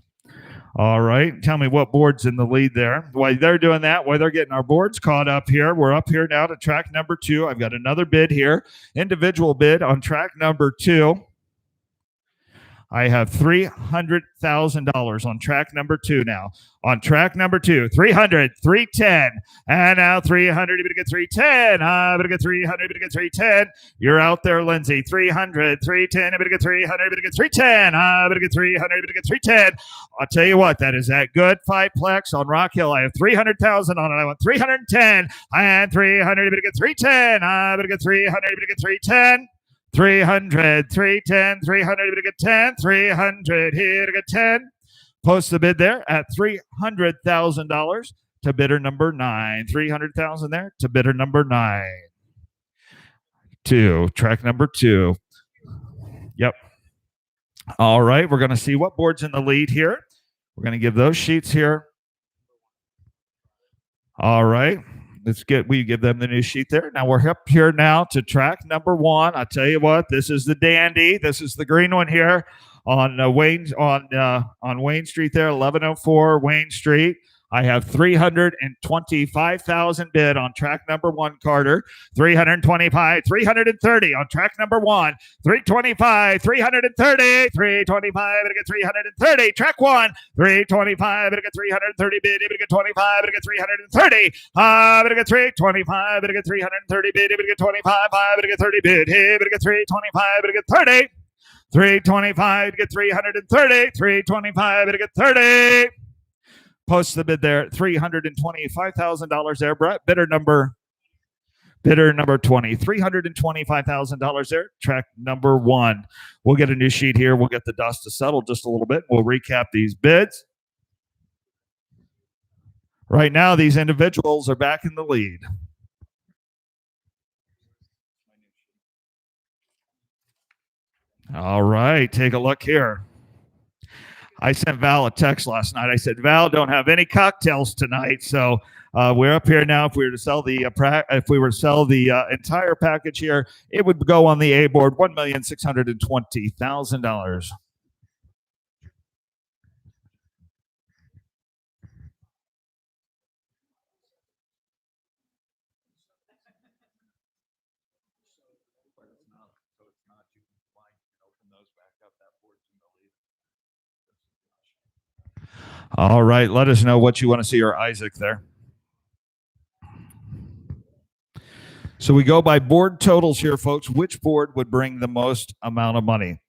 All right, tell me what board's in the lead there. While they're doing that, while they're getting our boards caught up here, we're up here now to track number 2. I've got another bid here, individual bid on track number 2. I have $300,000 on track number 2 now. On track number 2, 300, 310, and now 300. You're going to get 310. I'm going to get 300. You're going to get 310. You're out there, Lindsay. 300, 310. I'm going to get 300. You're going to get 310. I'm going to get 300. You're going to get 310. I'll tell you what, that is that good 5-plex on Rock Hill. I have 300,000 on it. I want 310 and 300. You're going to get 310. I'm going to get 300. You're going to get 310. 300, 310, 300, you're going to get 10, 300, here to get 10. Post the bid there at $300,000 to bidder number 9. 300,000 there to bidder number 9. 2, track number 2. Yep. All right, we're going to see what board's in the lead here. We're going to give those sheets here. All right. We give them the new sheet there. Now we're up here now to track number 1. I tell you what, this is the dandy. This is the green one here on Wayne Street there, 1104 Wayne Street. I have 325,000 bid on track number 1, Carter. 325, 330 on track number 1. 325, 330, 325, and get 330. Track 1, 325, and get 330 bid. Even get 25, and get 330. And get 325, and get 330 bid. Even get 25, and get 30 bid. Even get 325, and get 30. 325 get 330. 325 and get 30. Post the bid there at $325,000 there, Brett. Bidder number 20. $325,000 there. Track number 1. We'll get a new sheet here. We'll get the dust to settle just a little bit. We'll recap these bids. Right now, these individuals are back in the lead. All right, take a look here. I sent Val a text last night. I said, Val, don't have any cocktails tonight. So we're up here now. If we were to sell the entire package here, it would go on the A board, $1,620,000. All right, let us know what you want to see, or Isaac there. So we go by board totals here, folks. Which board would bring the most amount of money?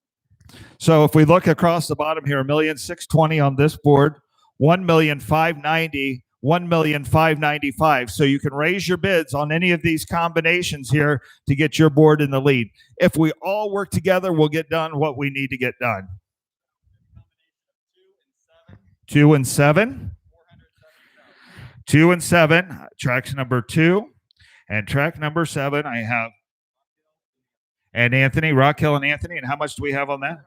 So if we look across the bottom here, $1,620,000 on this board, $1,590,000, $1,595,000. So you can raise your bids on any of these combinations here to get your board in the lead. If we all work together, we'll get done what we need to get done. 2 and 7. 2 and 7. Tracks number 2 and track number 7. I have and Anthony, Rock Hill and Anthony. And how much do we have on that?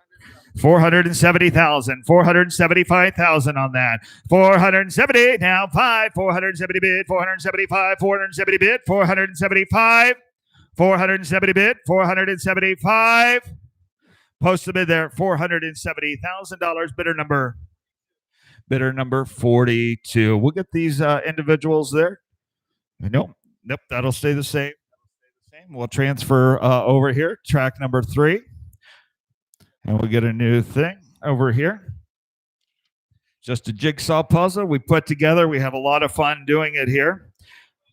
470,000, 475,000 on that. 470 now 5, 470 bid, 475, 470 bid, 475, 470 bid, 475. Post the bid there, $470,000. Bidder number 42. We'll get these individuals there. Nope, that'll stay the same. We'll transfer over here, track number 3. And we'll get a new thing over here. Just a jigsaw puzzle we put together. We have a lot of fun doing it here.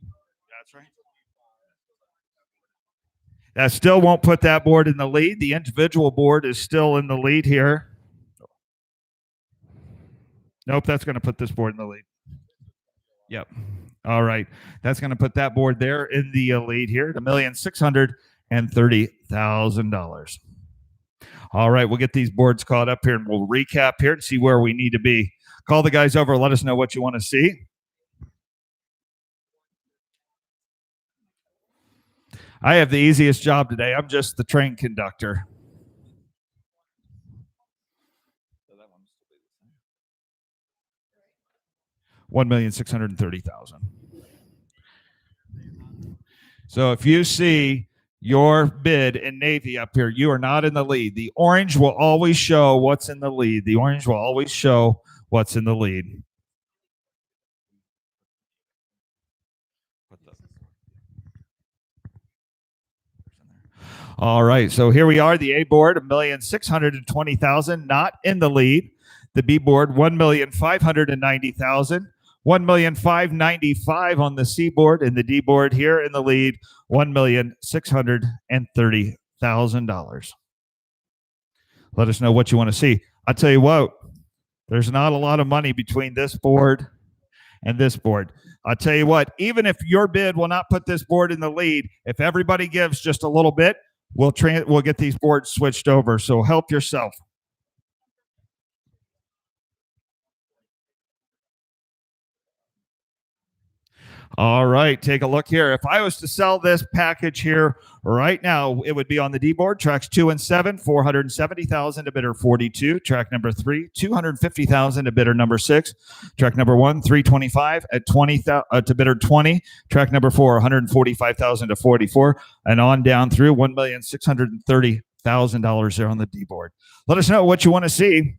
That's right. That still won't put that board in the lead. The individual board is still in the lead here. Nope, that's going to put this board in the lead. Yep. All right. That's going to put that board there in the lead here at $1,630,000. All right. We'll get these boards caught up here and we'll recap here and see where we need to be. Call the guys over. Let us know what you want to see. I have the easiest job today. I'm just the train conductor. $1,630,000. So if you see your bid in Navy up here, you are not in the lead. The orange will always show what's in the lead. The orange will always show what's in the lead. All right, so here we are. The A board, $1,620,000, not in the lead. The B board, $1,590,000. $1,595,000 on the C board, and the D board here in the lead, $1,630,000. Let us know what you want to see. I'll tell you what, there's not a lot of money between this board and this board. I'll tell you what, even if your bid will not put this board in the lead, if everybody gives just a little bit, we'll get these boards switched over. So help yourself. All right, take a look here. If I was to sell this package here right now, it would be on the D board, tracks 2 and 7, $470,000 to bidder 42. Track number 3, $250,000 to bidder number 6. Track number 1, $325,000 at 20 to bidder 20. Track number 4, $145,000 to 44, and on down through $1,630,000 there on the D board. Let us know what you want to see.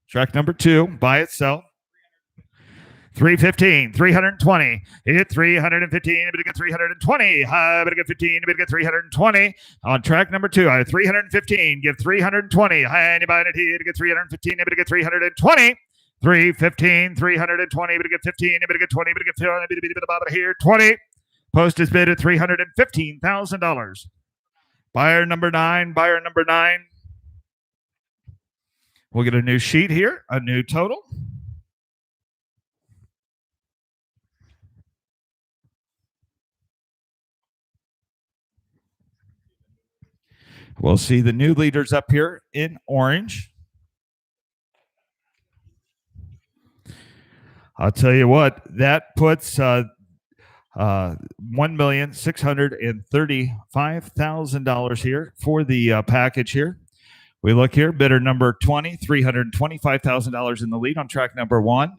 Track number 2 by itself. 315, 320, hit 315, but get 320, but get 15, but get 320 on track number 2. 315, give 320, anybody here to get 315, but get 320. 315, 320, but get 15, but get 20, but get 20, but here 20. Post is bid at $315,000. Buyer number 9. We'll get a new sheet here, a new total. We'll see the new leaders up here in orange. I'll tell you what, that puts $1,635,000 here for the package here. We look here, bidder number 20, $325,000 in the lead on track number 1.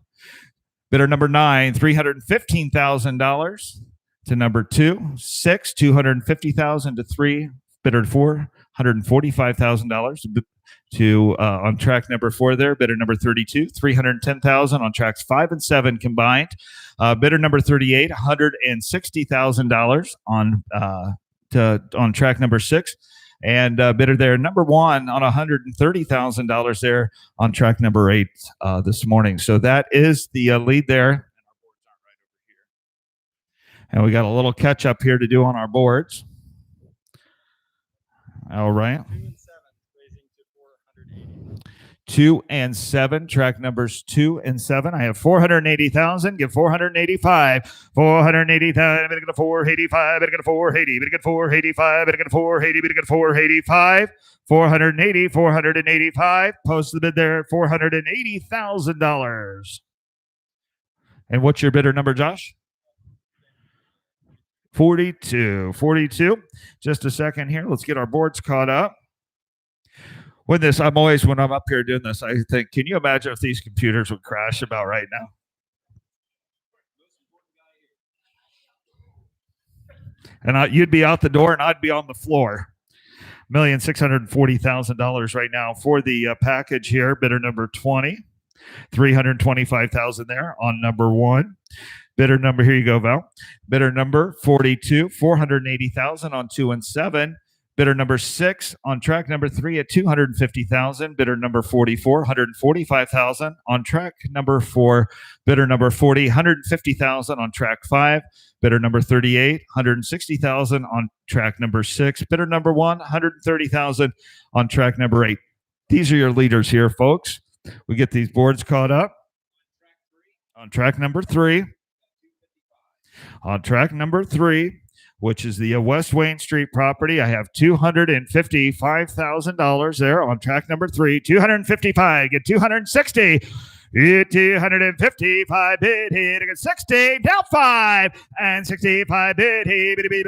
Bidder number 9, $315,000 to number 2. 6, $250,000 to 3. Bidder 4, $145,000 to on track number 4 there. Bidder number 32, $310,000 on tracks 5 and 7 combined. Bidder number 38, $160,000 on track number 6. And bidder there, number 1 on $130,000 there on track number 8 this morning. So that is the lead there. And we got a little catch up here to do on our boards. All right. 2 and 7, track numbers 2 and 7. I have 480,000. Give 485. 480,000. Better get a 485. Better get a 480. Better get 485. Better get a 480. Better get 485. 480. 485. Post the bid there at $480,000. And what's your bidder number, Josh? 42. Just a second here. Let's get our boards caught up. When I'm up here doing this, I think, can you imagine if these computers would crash about right now? And you'd be out the door and I'd be on the floor. $1,640,000 right now for the package here. Bidder number 20, $325,000 there on number 1. Bidder number, here you go, Val. Bidder number 42, $480,000 on 2 and 7. Bidder number 6 on track number 3 at $250,000. Bidder number 44, $145,000 on track number 4. Bidder number 40, $150,000 on track 5. Bidder number 38, $160,000 on track number 6. Bidder number 1, $130,000 on track number 8. These are your leaders here, folks. We get these boards caught up. On track number 3. On track number 3, which is the West Wayne Street property, I have $255,000 there on track number 3. 255, get 260. 255 bid hit against 60 down 5 and 65 bid hit bid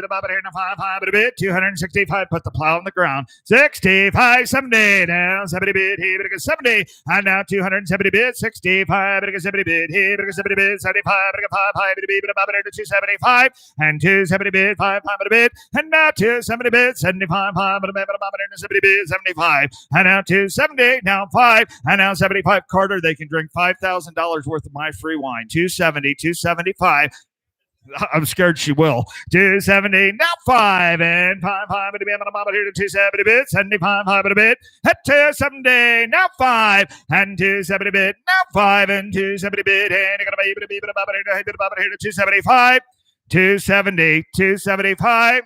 265 put the plow on the ground 65 70 down 70 bid hit against 70 and now 270 bid 65 against 70 bid hit against 70 bid 75 5 bid 275 and 270 bid 5 bid and now 270 bid 75 70 bid 75 and now 270 down 5 and now 75. Carter, they can drink $5,000 worth of my free wine. 270, 275. I'm scared she will. 270, now 5 and 5 here to 270 bid, 75 a bit. At 270, now 5 and 270 bid, now 5 and 270 bid. And you're gonna be here to 275, 270, 275.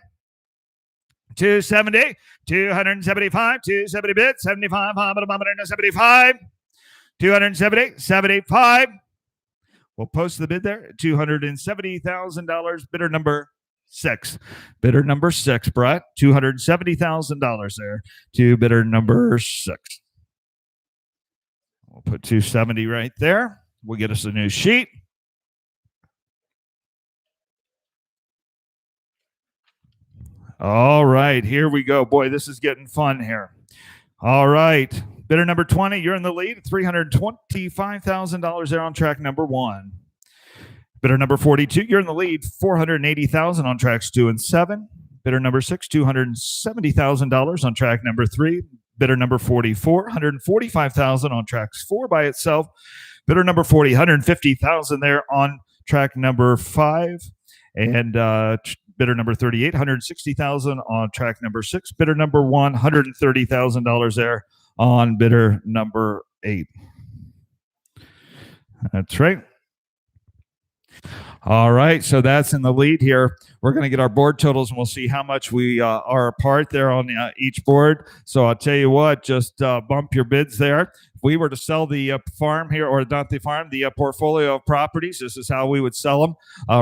270, 275, 270 bid, 75, 75. 270, 75. We'll post the bid there. $270,000. Bidder number 6. Bidder number 6, Brett. $270,000 there to bidder number 6. We'll put 270 right there. We'll get us a new sheet. All right, here we go. Boy, this is getting fun here. All right. Bidder number 20, you're in the lead. $325,000 there on track number 1. Bidder number 42, you're in the lead. $480,000 on tracks 2 and 7. Bidder number 6, $270,000 on track number 3. Bidder number 44, $145,000 on tracks 4 by itself. Bidder number 40, $150,000 there on track number 5. And bidder number 38, $160,000 on track number 6. Bidder number 1, $130,000 there on bidder number 8. That's right. All right, so that's in the lead here. We're going to get our board totals, and we'll see how much we are apart there on each board. So I'll tell you what, just bump your bids there. If we were to sell the farm here, or not the farm, the portfolio of properties, this is how we would sell them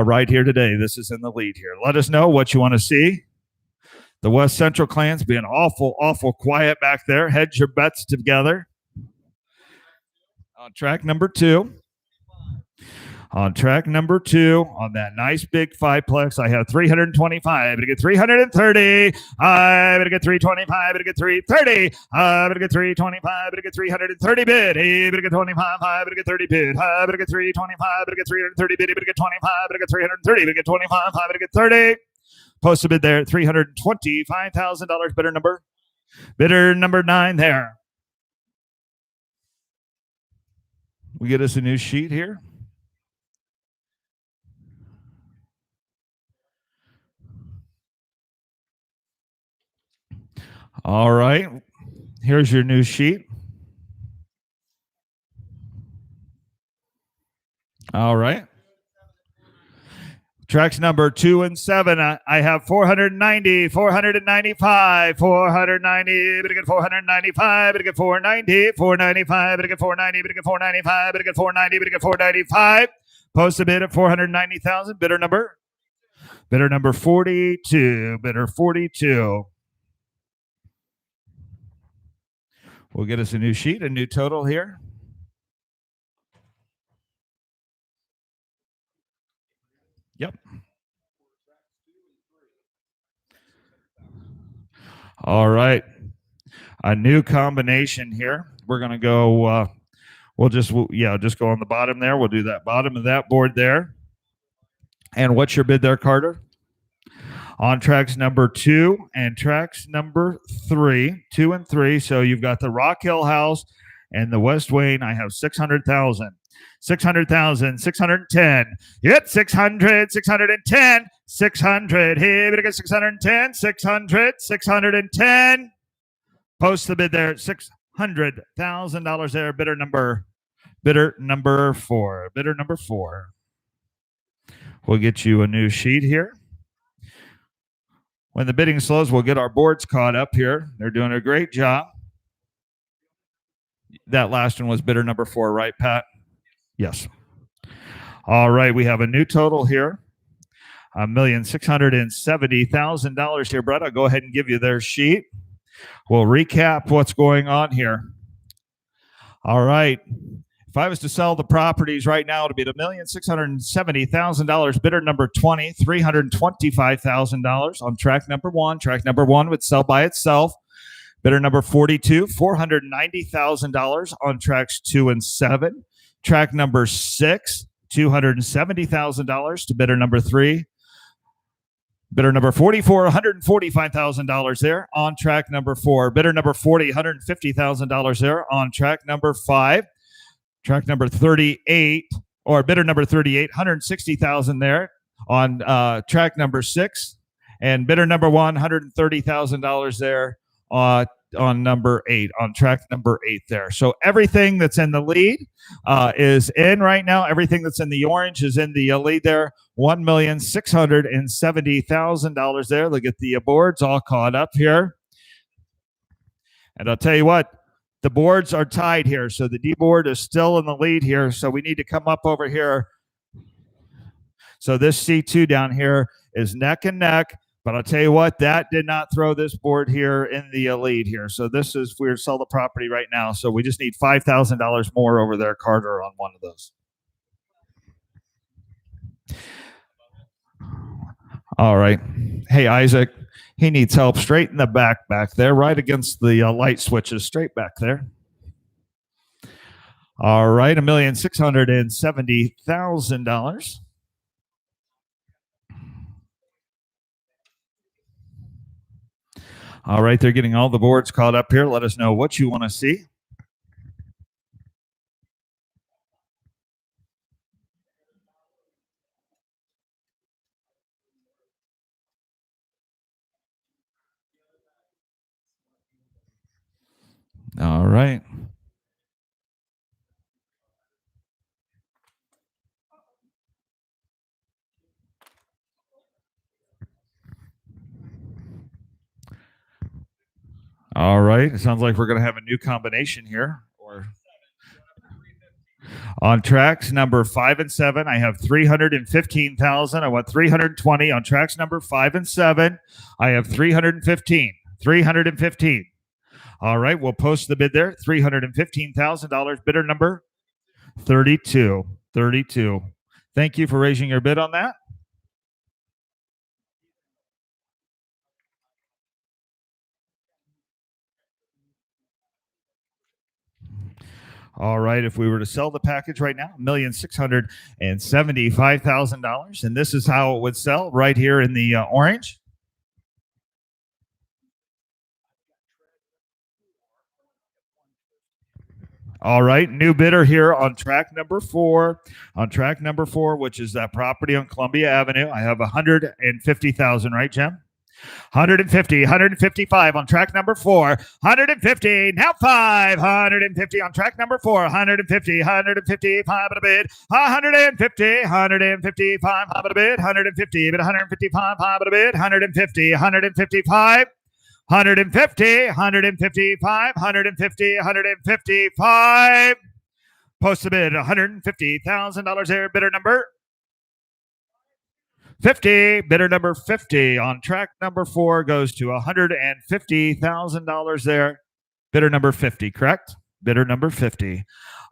right here today. This is in the lead here. Let us know what you want to see. The West Central Clan's being awful quiet back there. Hedge your bets together. On track number 2. On track number 2, on that nice big 5-plex, I have 325. I'm going to get 330. I'm going to get 325. I'm going to get 330. I'm going to get 325. I'm going to get 330 bid. I'm going to get 25. I'm going to get 30 bid. I'm going to get 325. I'm going to get 330 bid. I'm going to get 25. I'm going to get 330. I'm going to get 25. I'm going to get 30. Post a bid there, $325,000. Bidder number 9 there. We get us a new sheet here. All right, here's your new sheet. All right. Tracks number 2 and 7. I have 490, 495, 490. Better get 495. Better get 490, 495. Better get 490. Better get 495. Better get 490. Better get 495. Post a bid at 490,000. Bidder number 42. Bidder 42. We'll get us a new sheet, a new total here. Yep. All right. A new combination here. We're going to go, we'll just go on the bottom there. We'll do that bottom of that board there. And what's your bid there, Carter? On tracks number 2 and tracks number 3, 2 and 3. So you've got the Rock Hill House And the West Wing, I have 600,000. 600,000, 610. Yep, 600, 610, 600. Here we go, 610, 600, 610. Post the bid there at $600,000 there. Bidder number four. Bidder number four. We'll get you a new sheet here. When the bidding slows, we'll get our boards caught up here. They're doing a great job. That last one was bidder number four, right, Pat? Yes. All right, we have a new total here. $1,670,000 here, Brett. I'll go ahead and give you their sheet. We'll recap what's going on here. All right. If I was to sell the properties right now, it'd be $1,670,000. Bidder number 20, $325,000 on track number one. Track number one would sell by itself. Bidder number 42, $490,000 on tracks 2 and 7. Track number 6, $270,000 to bidder number 3. Bidder number 44, $145,000 there on track number 4. Bidder number 40, $150,000 there on track number 5. Track number 38, or bidder number 38, $160,000 there on track number 6. And bidder number 1, $130,000 there on number 8, on track number 8 there. So everything that's in the lead is in right now. Everything that's in the orange is in the lead there. $1,670,000 there. Look at the boards all caught up here. And I'll tell you what, the boards are tied here. So the D board is still in the lead here. So we need to come up over here. So this C2 down here is neck and neck. But I'll tell you what, that did not throw this board here in the lead here. So this is, we're sell the property right now. So we just need $5,000 more over there, Carter, on one of those. All right. Hey, Isaac, he needs help straight in the back there, right against the light switches, straight back there. All right, $1,670,000. All right, they're getting all the boards caught up here. Let us know what you want to see. All right. All right. It sounds like we're going to have a new combination here. Or on tracks number 5 and 7, I have 315,000. I want 320 on tracks number 5 and 7. I have 315. 315. All right, we'll post the bid there. $315,000. Bidder number 32. 32. Thank you for raising your bid on that. All right, if we were to sell the package right now, $1,675,000, and this is how it would sell right here in the orange. All right, new bidder here on track number 4. On track number 4, which is that property on Columbia Avenue, I have 150,000, right, Jim? 150, 155 on track number 4, 150, now 550 on track number 4, 150, 155 at a bid, 150, 155 at a bid, 150, but 155 at a bid, 150, 155. 150, 155, 150, 155. Post a bid, $150,000 there. Bidder number 50. Bidder number 50 on track number 4 goes to $150,000 there. Bidder number 50, correct? Bidder number 50.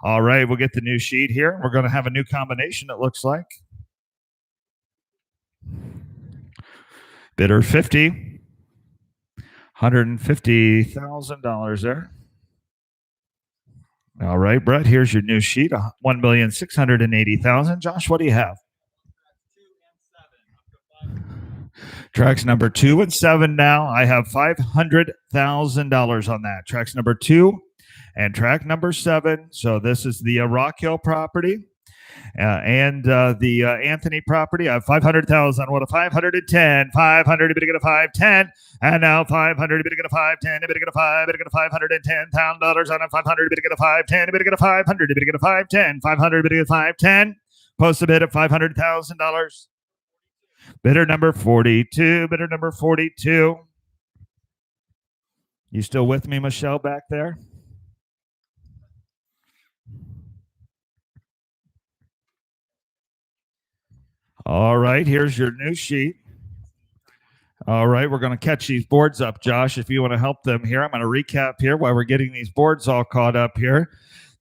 All right, we'll get the new sheet here. We're going to have a new combination, it looks like. Bidder 50. $150,000 there. All right, Brett, here's your new sheet, $1,680,000. Josh, what do you have? Tracks number 2 and 7 now. I have $500,000 on that. Tracks number 2 and track number 7. So this is the Rock Hill property. And the Anthony property, I have 500,000. What a 510, 500, a bit of 510, and now 500, a bit of 510, a bit of 5, a bit of $510,000 on a 500, a bit of 510, a bit of 500, a bit of 510, 500, a bit of 510. Post a bid of $500,000. Bidder number 42, bidder number 42. You still with me, Michelle, back there? All right, here's your new sheet. All right, we're going to catch these boards up, Josh, if you want to help them here. I'm going to recap here while we're getting these boards all caught up here.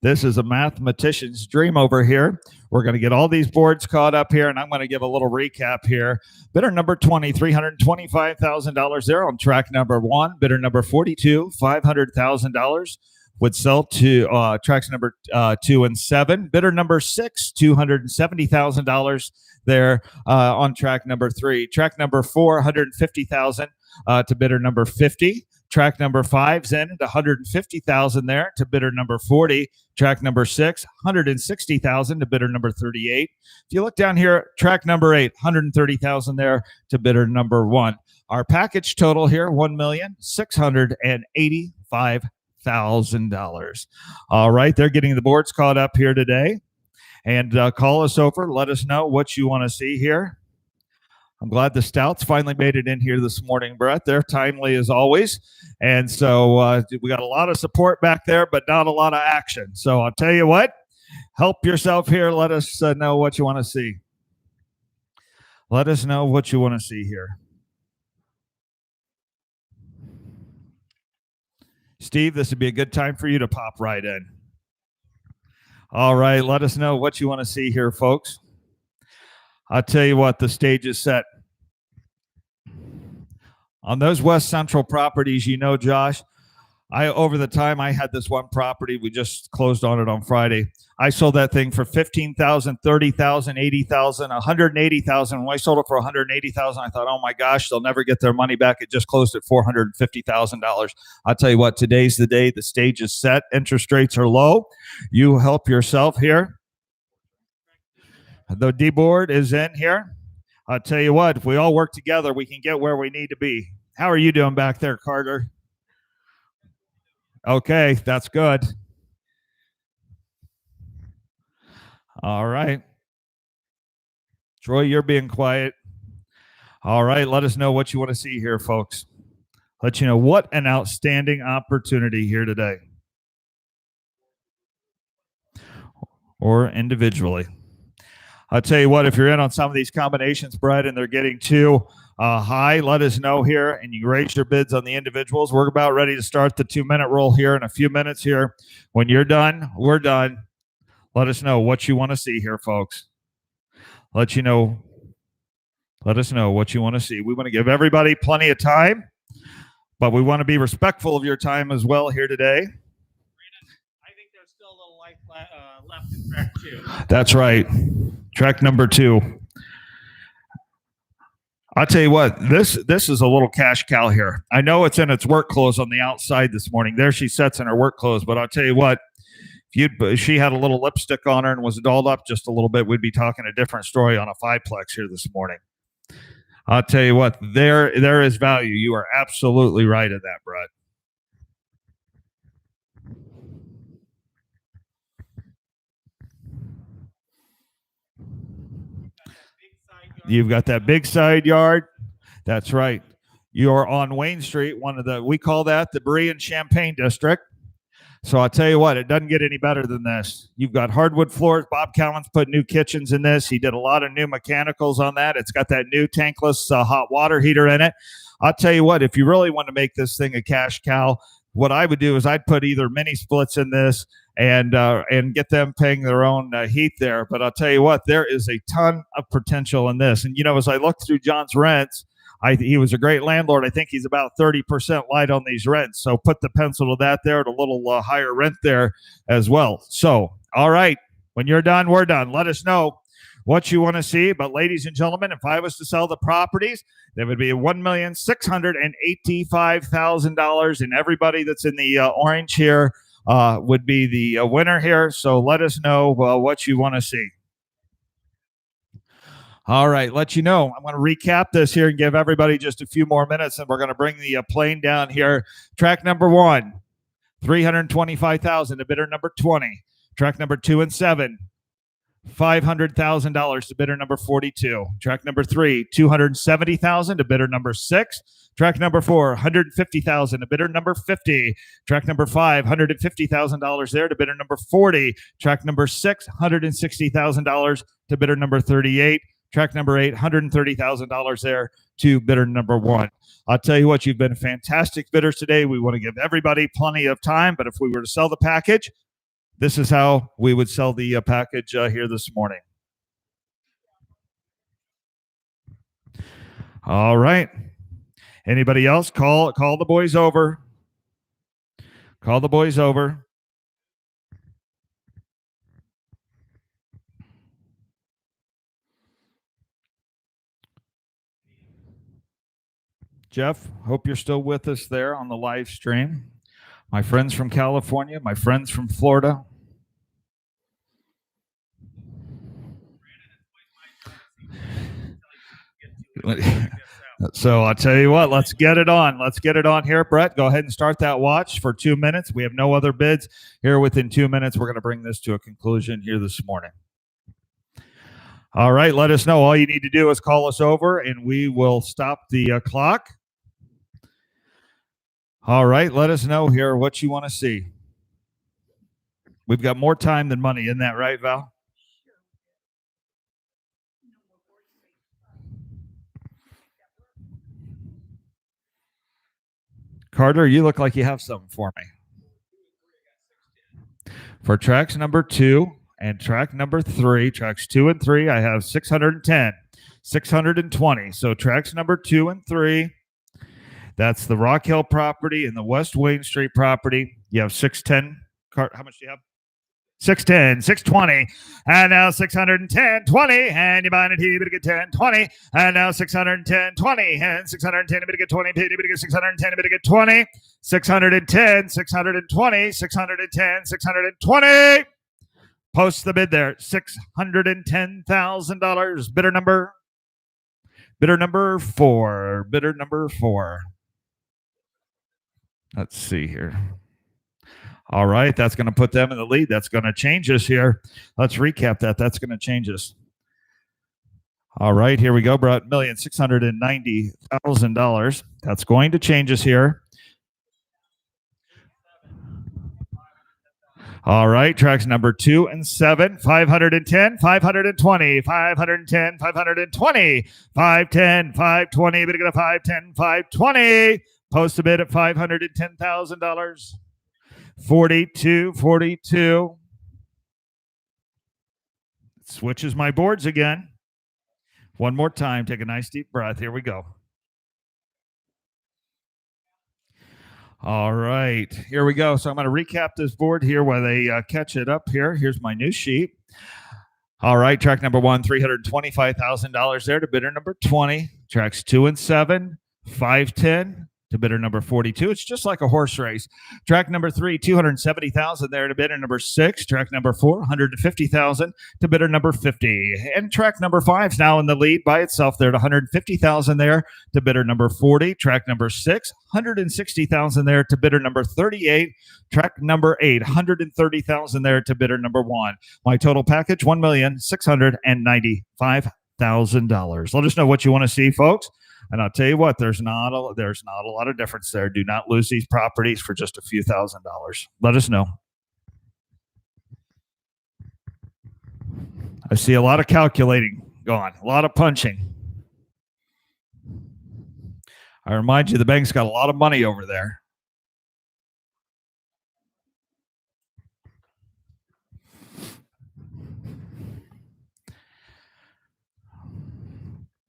This is a mathematician's dream over here. We're going to get all these boards caught up here, and I'm going to give a little recap here. Bidder number 20, $325,000 there on track number 1. Bidder number 42, $500,000. Would sell to tracks number 2 and 7. Bidder number 6, $270,000 there on track number 3. Track number 4, $150,000 to bidder number 50. Track number 5's in at $150,000 there to bidder number 40. Track number 6, $160,000 to bidder number 38. If you look down here, track number 8, $130,000 there to bidder number 1. Our package total here, $1,685,000. All right, they're getting the boards caught up here today. And call us over. Let us know what you want to see here. I'm glad the Stouts finally made it in here this morning, Brett. They're timely as always. And so we got a lot of support back there, but not a lot of action. So I'll tell you what, help yourself here. Let us know what you want to see. Let us know what you want to see here. Steve, this would be a good time for you to pop right in. All right, let us know what you want to see here, folks. I'll tell you what, the stage is set. On those West Central properties, you know, Josh, over the time I had this one property, we just closed on it on Friday. I sold that thing for $15,000, $30,000, $80,000, $180,000. When I sold it for $180,000, I thought, oh my gosh, they'll never get their money back. It just closed at $450,000. I'll tell you what, today's the day. The stage is set. Interest rates are low. You help yourself here. The D board is in here. I'll tell you what, if we all work together, we can get where we need to be. How are you doing back there, Carter? Okay, that's good. All right. Troy, you're being quiet. All right, let us know what you want to see here, folks. Let you know what an outstanding opportunity here today. Or individually. I'll tell you what, if you're in on some of these combinations, Brett, and they're getting too high, let us know here, and you raise your bids on the individuals. We're about ready to start the 2-minute roll here in a few minutes here. When you're done, we're done. Let us know what you want to see here, folks. Let us know what you want to see. We want to give everybody plenty of time, but we want to be respectful of your time as well here today. There's still a little life left in track 2. That's right. Track number 2. I'll tell you what, this is a little cash cow here. I know it's in its work clothes on the outside this morning. There she sits in her work clothes, but I'll tell you what, if she had a little lipstick on her and was dolled up just a little bit, we'd be talking a different story on a 5-plex here this morning. I'll tell you what, there is value. You are absolutely right in that, Brett. You've got that big side yard. That's right. You're on Wayne Street, we call that the Brie and Champaign district. So I'll tell you what, it doesn't get any better than this. You've got hardwood floors. Bob Cowan's put new kitchens in this. He did a lot of new mechanicals on that. It's got that new tankless hot water heater in it. I'll tell you what, if you really want to make this thing a cash cow, what I would do is I'd put either mini splits in this and get them paying their own heat there. But I'll tell you what, there is a ton of potential in this. And, you know, as I look through John's rents, he was a great landlord. I think he's about 30% light on these rents. So put the pencil to that there at a little higher rent there as well. So, all right, when you're done, we're done. Let us know what you want to see. But ladies and gentlemen, if I was to sell the properties, there would be $1,685,000. And everybody that's in the orange here would be the winner here. So let us know what you want to see. All right, let you know. I'm going to recap this here and give everybody just a few more minutes, and we're going to bring the plane down here. Track number 1, $325,000 to bidder number 20. Track number 2 and 7, $500,000 to bidder number 42. Track number 3, $270,000 to bidder number 6. Track number 4, $150,000 to bidder number 50. Track number 5, $150,000 there to bidder number 40. Track number 6, $160,000 to bidder number 38. Track number 8, $130,000 there to bidder number 1. I'll tell you what, you've been fantastic bidders today. We want to give everybody plenty of time, but if we were to sell the package, this is how we would sell the package here this morning. All right. Anybody else? Call the boys over. Call the boys over. Jeff, hope you're still with us there on the live stream. My friends from California, my friends from Florida. So I'll tell you what, let's get it on. Let's get it on here. Brett, go ahead and start that watch for 2 minutes. We have no other bids here within 2 minutes. We're going to bring this to a conclusion here this morning. All right, let us know. All you need to do is call us over and we will stop the clock. All right, let us know here what you want to see. We've got more time than money, isn't that right, Val? Carter, you look like you have something for me. For tracks number 2 and track number 3, tracks 2 and 3, I have 610, 620. So tracks number 2 and 3, that's the Rock Hill property and the West Wayne Street property. You have 610. How much do you have? 610, 620, and now 610, 20, and you're buying it here, you better get 10, 20, and now 610, 20, and 610, you better get 20, you better get 610, you better get 20, 610, 620, 610, 620. Post the bid there, $610,000. Bidder number 4, bidder number 4. Let's see here. All right, that's going to put them in the lead. That's going to change us here. Let's recap that. That's going to change us. All right, here we go. Brought $1,690,000. That's going to change us here. All right, tracks number 2 and 7, 510, 520, 510, 520, 510, 520. Better get a 510, 520. Post a bid at $510,000. 42. Switches my boards again. One more time. Take a nice deep breath. Here we go. All right. Here we go. So I'm going to recap this board here while they catch it up here. Here's my new sheet. All right. Track number 1, $325,000 there to bidder number 20. Tracks 2 and 7, 510. To bidder number 42. It's just like a horse race. Track number 3, $270,000 there to bidder number 6. Track number 4, $150,000 to bidder number 50. And track number 5 is now in the lead by itself there at $150,000 there to bidder number 40. Track number 6, $160,000 there to bidder number 38. Track number 8, $130,000 there to bidder number 1. My total package, $1,695,000. Let us know what you want to see, folks. And I'll tell you what, there's not a lot of difference there. Do not lose these properties for just a few $1,000s. Let us know. I see a lot of calculating going, a lot of punching. I remind you, the bank's got a lot of money over there.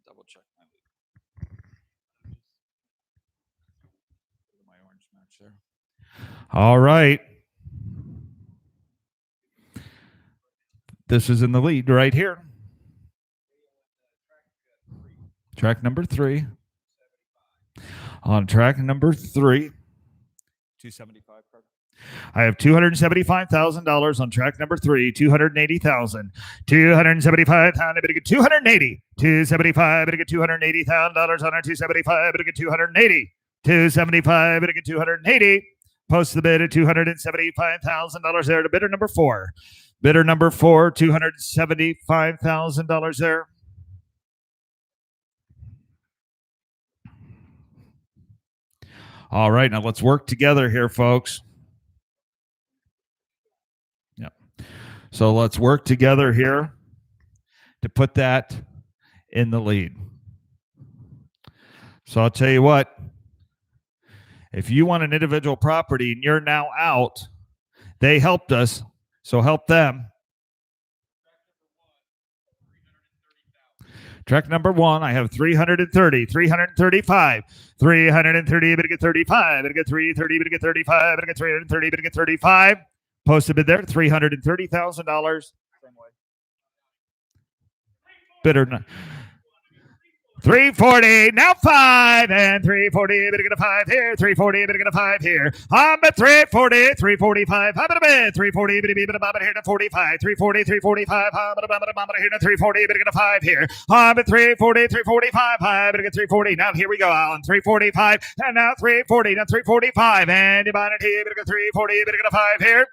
Double check my orange match there. All right. This is in the lead right here. Track number 3. On track number 3, 275. I have $275,000 on track number 3, 280,000, 275,000, better get 280, 275, better get $280,000 on our 275, better get 280, 275, better get 280. Post the bid at $275,000 there to bidder number 4. Bidder number 4, $275,000 there. All right, now let's work together here, folks. Yeah. So let's work together here to put that in the lead. So I'll tell you what, if you want an individual property and you're now out, they helped us, so help them. Track number 1, I have 330, 335, 330, but get 35, but get 330, but get 35, but get 330, but get 35. Posted bid there, $330,000. Bidder 340, now 5, and 340, but get a 5 here, 340, but get a 5 here. I'm at 340, 345, I'm at a bid, 340, but here to 45, 340, 345, I'm at a here to 340, but get a 5 here. I'm at 340, 345, but get 340. Now here we go, Alan, 345, and now 340, now 345, and you buy it here, but get 340, but get a 5 here.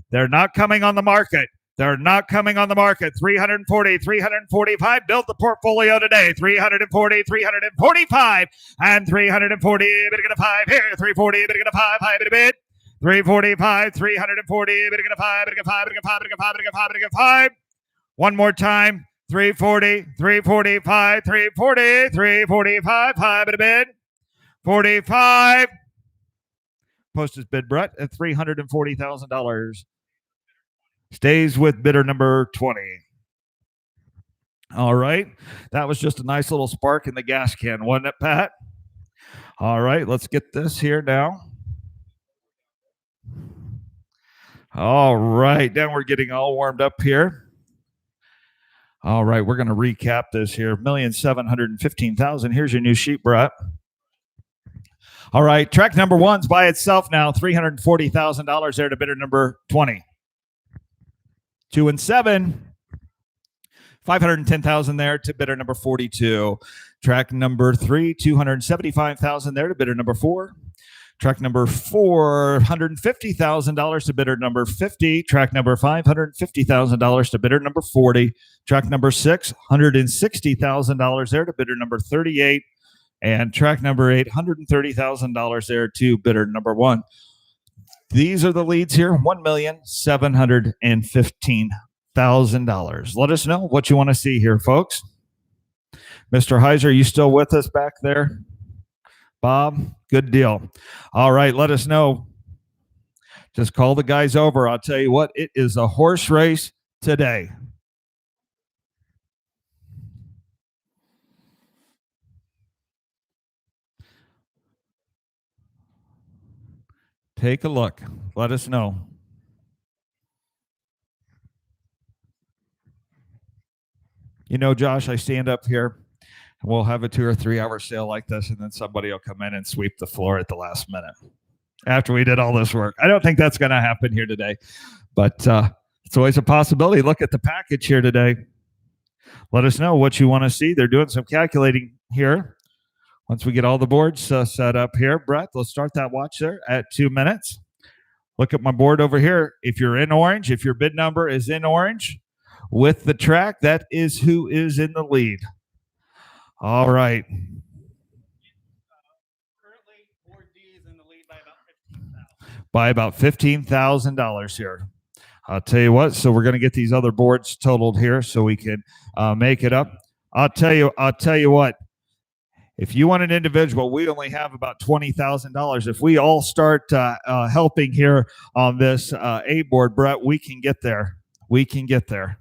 They're not coming on the market. They're not coming on the market. 340, 345. Build the portfolio today. 340, 345, and 340. Bid get a 5 here. 340. Bid get a 5. High bid a bid. 345, 340. Bid get a 5. Bid get 5. Bid get 5. Bid get 5. Bid get 5. Bid get 5. One more time. 340, 345, 340, 345. High bid a bid. 45. Posted bid, Brett, at $340,000. Stays with bidder number 20. All right. That was just a nice little spark in the gas can, wasn't it, Pat? All right. Let's get this here now. All right. Now we're getting all warmed up here. All right. We're going to recap this here. $1,715,000. Here's your new sheet, Brett. All right. Track number 1's by itself now. $340,000 there to bidder number 20. 2 and 7, $510,000 there to bidder number 42. Track number 3, $275,000 there to bidder number 4. Track number 4, $150,000 to bidder number 50. Track number 5, $150,000 to bidder number 40. Track number 6, $160,000 there to bidder number 38. And track number 8, $130,000 there to bidder number 1. These are the leads here, $1,715,000. Let us know what you want to see here, folks. Mr. Heiser, are you still with us back there? Bob, good deal. All right, let us know. Just call the guys over. I'll tell you what, it is a horse race today. Take a look. Let us know. You know, Josh, I stand up here and we'll have a 2 or 3 hour sale like this, and then somebody will come in and sweep the floor at the last minute after we did all this work. I don't think that's going to happen here today, but it's always a possibility. Look at the package here today. Let us know what you want to see. They're doing some calculating here. Once we get all the boards set up here, Brett, let's start that watch there at 2 minutes. Look at my board over here. If you're in orange, if your bid number is in orange with the track, that is who is in the lead. All right. Currently, Board D is in the lead by about $15,000. By about $15,000 here. I'll tell you what. So we're going to get these other boards totaled here so we can make it up. I'll tell you what. If you want an individual, we only have about $20,000. If we all start helping here on this A board, Brett, we can get there. We can get there.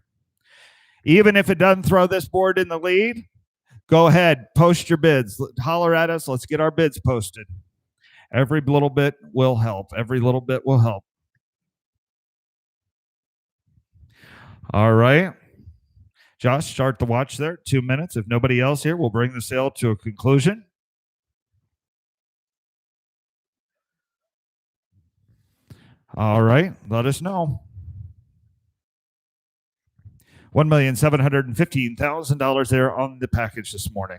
Even if it doesn't throw this board in the lead, go ahead, post your bids. Holler at us. Let's get our bids posted. Every little bit will help. Every little bit will help. All right. Josh, start the watch there. 2 minutes. If nobody else here, we'll bring the sale to a conclusion. All right, let us know. $1,715,000 there on the package this morning.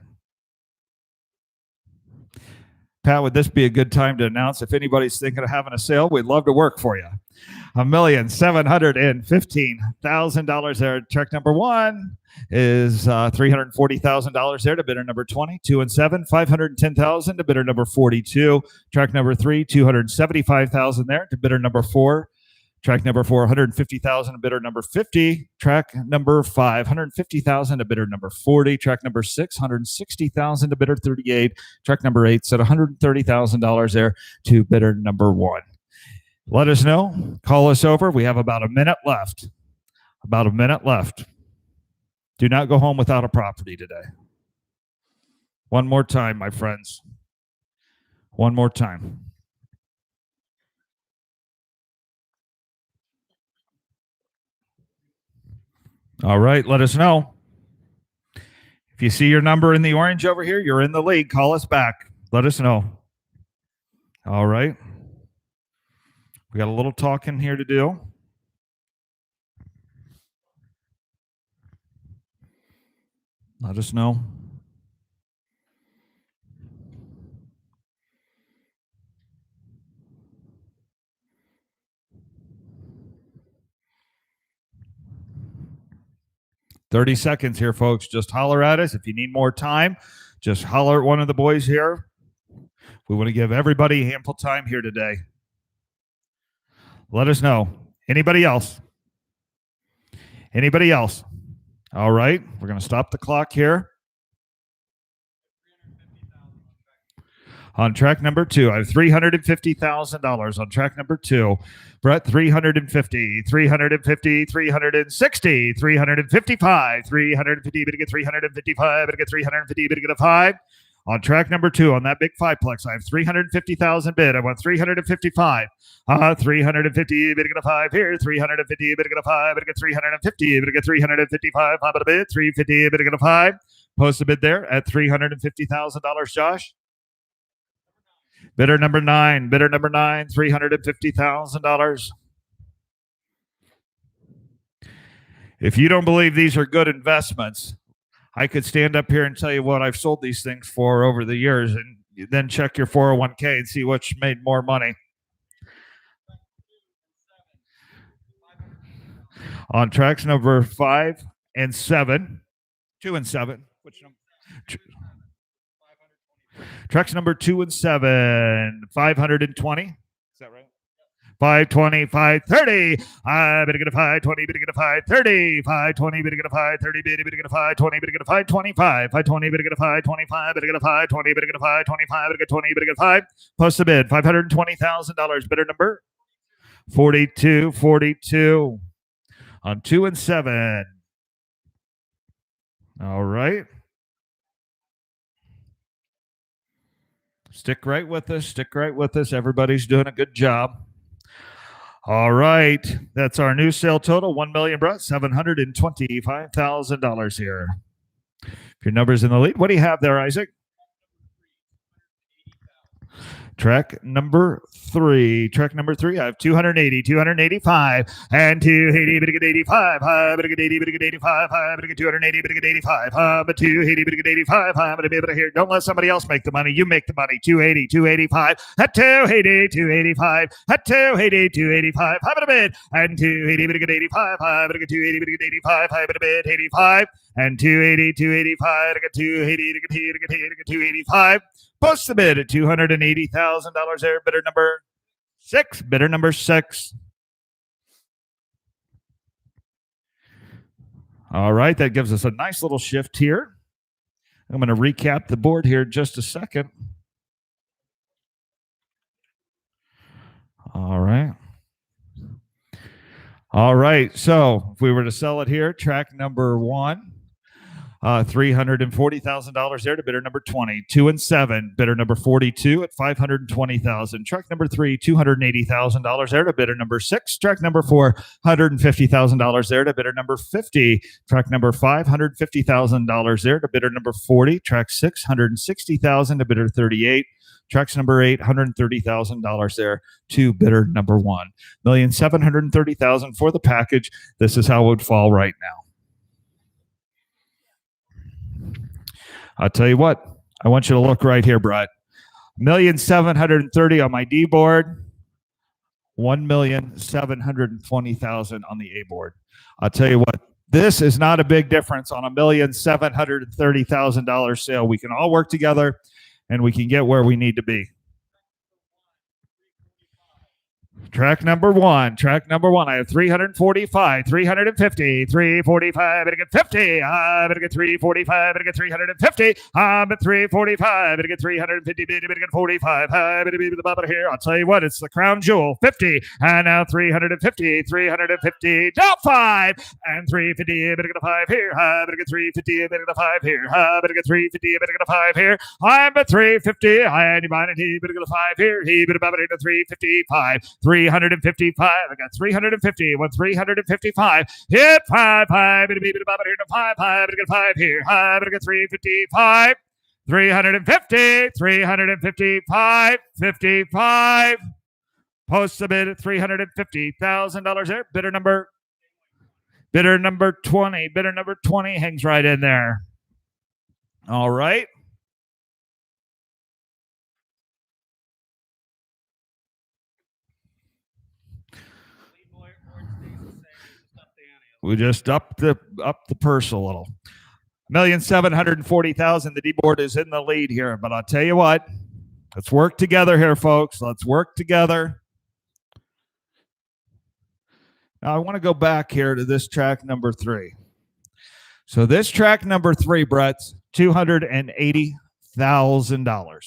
Pat, would this be a good time to announce if anybody's thinking of having a sale? We'd love to work for you. $1,715,000 there. Check number one is $340,000 there to bidder number 20. 2 and 7, $510,000 to bidder number 42. Track number 3, $275,000 there to bidder number 4. Track number 4, $150,000 to bidder number 50. Track number 5, $150,000 to bidder number 40. Track number 6, $160,000 to bidder 38. Track number 8 set $130,000 there to bidder number 1. Let us know. Call us over. We have about a minute left. About a minute left. Do not go home without a property today. One more time, my friends. One more time. All right, let us know. If you see your number in the orange over here, you're in the league. Call us back. Let us know. All right. We got a little talking here to do. Let us know. "30 seconds here, folks. Just holler at us. If you need more time, just holler at one of the boys here. We want to give everybody ample time here today. Let us know. Anybody else? Anybody else? All right. We're going to stop the clock here. On track number 2, I have $350,000 on track number 2. Brett, 350, 350, 360, 355, 350, bid to get 355, bid to get 350, bid to get a 5. On track number 2, on that big fiveplex, I have 350,000 bid. I want 355. 350, bid to get a 5 here. 350, bid to get a 5, bid to get 350, bid to get 355. How about a bid? 350, bid to get a 5. Post a bid there at $350,000, Josh. Bidder number 9, $350,000. If you don't believe these are good investments, I could stand up here and tell you what I've sold these things for over the years, and then check your 401k and see which made more money. On tracks number 5 and 7, 2 and 7. Which number? Tracks number 2 and 7, 520. Is that right? 520, 530. Bid to get a 520, bid to get a 530. 520, bid to get a 530, bid to get a 520, bid to get a 525. 520, bid to get a 525, bid to get a 520, bid to get a 525, bid to get 20, bid to get 5. Post the bid, $520,000. Bidder number 42. On 2 and 7. All right. Stick right with us. Stick right with us. Everybody's doing a good job. All right. That's our new sale total. $1,725,000 here. If your number's in the lead, what do you have there, Isaac? Track number 3. Track number 3, I have 280, 285, and 280, bid to get 85, bid to get 80, bid to get 85, bid to get 280, bid to get 85, but 280, bid to get 85, but to be able to hear. Don't let somebody else make the money. You make the money. 280, 285, at 280, 285, at 280, 285, but a bid, and 280, bid to get 85, but to get 280, bid to get 85, but a bid, 85, and 280, 285, to get 280, to get 285. Post the bid at $280,000 there. Bidder number 6. Bidder number 6. All right. That gives us a nice little shift here. I'm going to recap the board here in just a second. All right. All right. So if we were to sell it here, track number 1. $340,000 there to bidder number 20. 2 and 7, bidder number 42 at $520,000. Truck number 3, $280,000 there to bidder number 6. Truck number 4, $150,000 there to bidder number 50. Truck number 5, $150,000 there to bidder number 40. Truck 6, $160,000 to bidder 38. Trucks number 8, $130,000 there to bidder number 1. $1,730,000 for the package. This is how it would fall right now. I'll tell you what, I want you to look right here, Brett. $1,730,000 on my D board, $1,720,000 on the A board. I'll tell you what, this is not a big difference on $1,730,000 sale. We can all work together and we can get where we need to be. Track number one. I have 345, 350, 345. Better get 50. Better get 345. Better get 350. I'm at 345. Better get 350. Better get 45. Better be the bubble here. I'll tell you what, it's the crown jewel. 50. And now 350. 350. Down 5. And 350. Better get a 5 here. Better get 350. Better get a 5 here. Better get 350. Better get a 5 here. I'm at 350. And you mind it. He better get a 5 here. He better bubble into 355. 355. I got 350. 355. Hit 5. Better be the bubble here to 5. Better get 5 here. Better get 355. 350. 355. 55. Post the bid at $350,000 there. Bidder number 20. Bidder number 20 hangs right in there. All right. We just up the purse a little. $1,740,000. The D board is in the lead here, but I'll tell you what, let's work together here, folks. Let's work together. Now I want to go back here to this track number 3. So this track number 3, Brett's $280,000.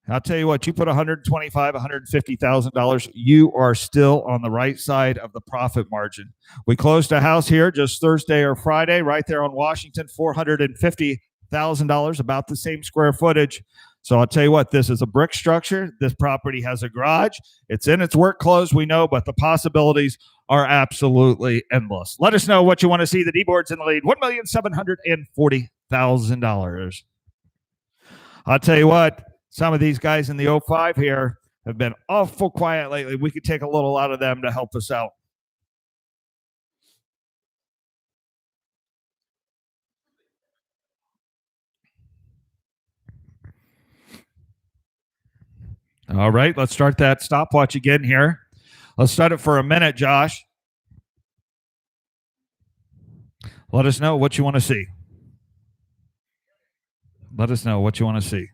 I'll tell you what, you put $125,000, $150,000, you are still on the right side of the profit margin. We closed a house here just Thursday or Friday, right there on Washington, $450,000, about the same square footage. So I'll tell you what, this is a brick structure. This property has a garage. It's in its work clothes, we know, but the possibilities are absolutely endless. Let us know what you want to see. The D-board's in the lead, $1,740,000. I'll tell you what, some of these guys in the 05 here have been awful quiet lately. We could take a little out of them to help us out. All right, let's start that stopwatch again here. Let's start it for a minute, Josh. Let us know what you want to see. Let us know what you want to see.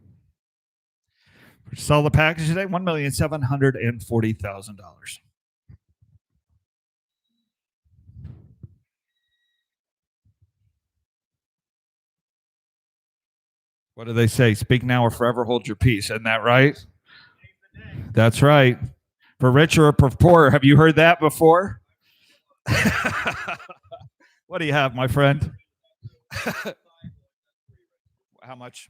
Sell the package today, $1,740,000. What do they say? Speak now or forever hold your peace. Isn't that right? That's right. For richer or for poorer. Have you heard that before? What do you have, my friend? How much?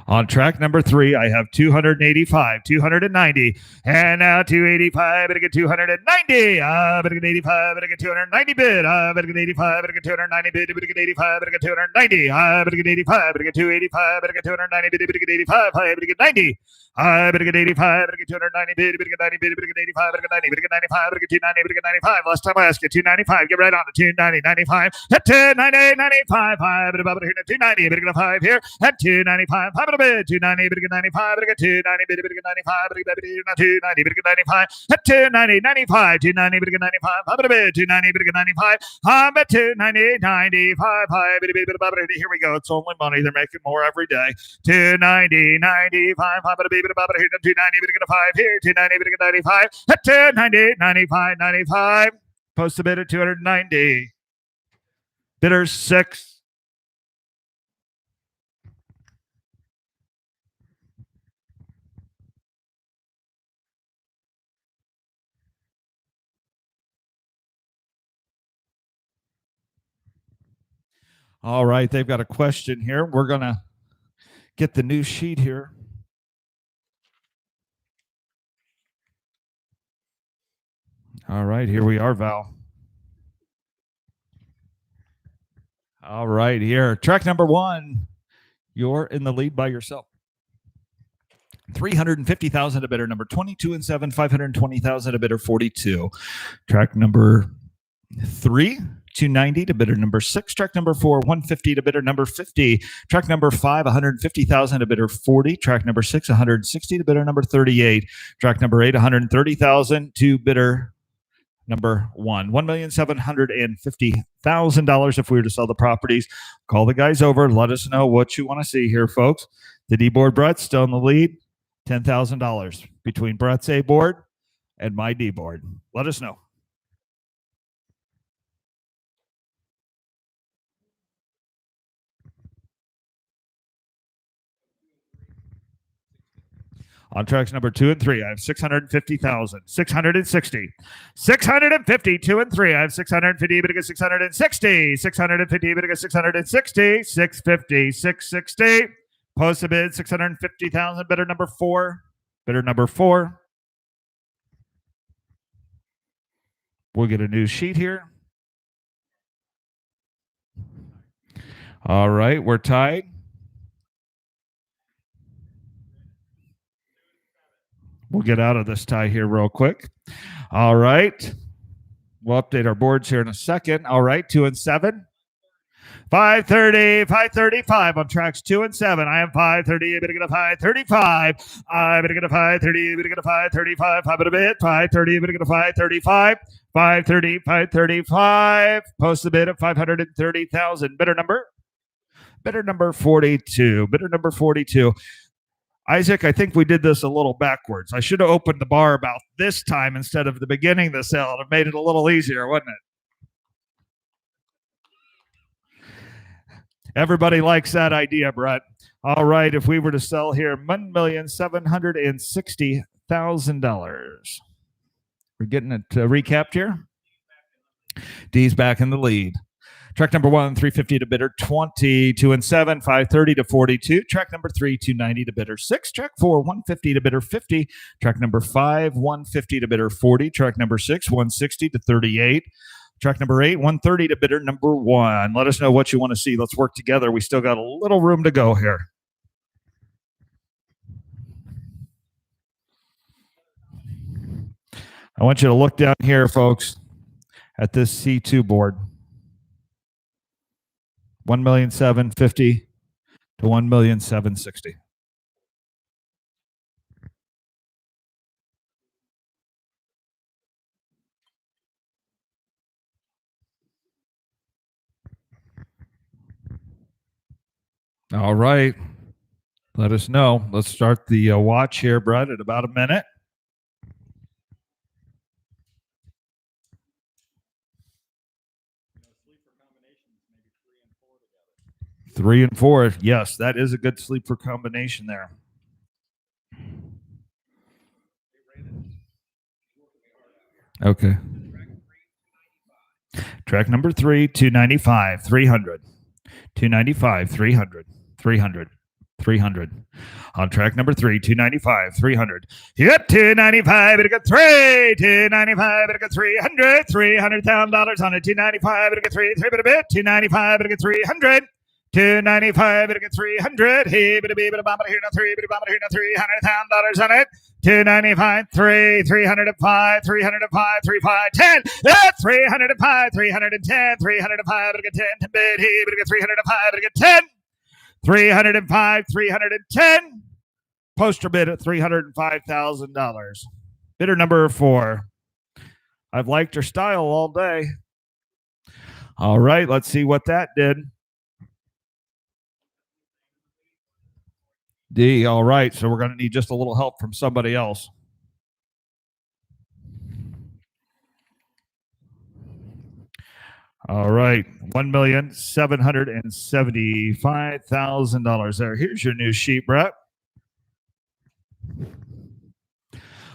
On track number 3, I have 285, 290, and now 285. Better get 290. Better get 85. Better get 290 bid. Better get 85. Better get 290 bid. Better get 85. Better get 290. Better get 85. Better get 285. Better get 290 bid. Better get 85. Better get 90. Better get 85. Better get 290 bid. Better get 90 bid. Better get 85. Better get 90. Better get 95. Better get 290. Better get 95. Last time I asked you 295. Get right on to 290, 95. At 290, 95. Better here to 290. Better get a 5 here. At 295. Bid 290, better get 95, better get 290, better get 95, better get 290, better get 95, at 290, 95, 290, better get 95, better bid 290, better get 95, I'm at 290, 95, here we go. It's only money. They're making more every day. 290, 95, better be, better here, 290, better get a 5 here, 290, better get 95, at 290, 95, 95, post a bid at 290, bidder 6. All right, they've got a question here. We're going to get the new sheet here. All right, here we are, Val. All right, here. Track number 1. You're in the lead by yourself. 350,000 to bidder number 22 and 7, 520,000 to bidder 42. Track number 3, 290 to bidder number 6. Track number 4, 150 to bidder number 50. Track number 5, 150,000 to bidder 40. Track number 6, 160 to bidder number 38. Track number 8, 130,000 to bidder number 1. $1,750,000 if we were to sell the properties. Call the guys over. Let us know what you want to see here, folks. The D board Brett still in the lead. $10,000 between Brett's A board and my D board. Let us know. On tracks number 2 and 3, I have 650,000, 660, 650, 2 and 3. I have 650, but it gets 660, 650, but it gets 660, 650, 660. Post a bid, 650,000. Bidder number 4. Bidder number 4. We'll get a new sheet here. All right, we're tied. We'll get out of this tie here real quick. All right. We'll update our boards here in a second. All right, 2 and 7. 530, 535 on tracks 2 and 7. I am 530. I'm going to get a 535. I'm going to get a 530. I'm going to get a 535. I'm going to bid 530. I'm going to get a 535. 530, 535. Post the bid of 530,000. Bidder number 42. Bidder number 42. Isaac, I think we did this a little backwards. I should have opened the bar about this time instead of the beginning of the sale. It would have made it a little easier, wouldn't it? Everybody likes that idea, Brett. All right, if we were to sell here, $1,760,000. We're getting it recapped here. D's back in the lead. Track number 1, 350 to bidder 20, 2 and 7, 530 to 42. Track number 3, 290 to bidder 6. Track 4, 150 to bidder 50. Track number 5, 150 to bidder 40. Track number 6, 160 to 38. Track number 8, 130 to bidder number 1. Let us know what you want to see. Let's work together. We still got a little room to go here. I want you to look down here, folks, at this C2 board. 1,750,000 to 1,760,000. All right. Let us know. Let's start the watch here, Brett, at about a minute. Three and four. Yes, that is a good sleeper combination there. Okay. Track number 3, 295, 300. 295, 300, 300, 300. On track number 3, 295, 300. You got 295, it got 3, 295, it got 300, $300,000 on it. 295, it got 3, 3 bit a bit. 295, it got 300. 295, it got 300. Hey, bit a bit of bomb here, no 3, bit of bomb here, no $300,000 on it. 295, 3, 305, 305, 35, 10. That's 305, 310, 305, it got 10. Bid, hey, it got 305, it got 10. 305, 310. Poster bid at $305,000. Bidder number 4. I've liked her style all day. All right, let's see what that did. D, all right, so we're going to need just a little help from somebody else. All right, $1,775,000 there. Here's your new sheet, Brett.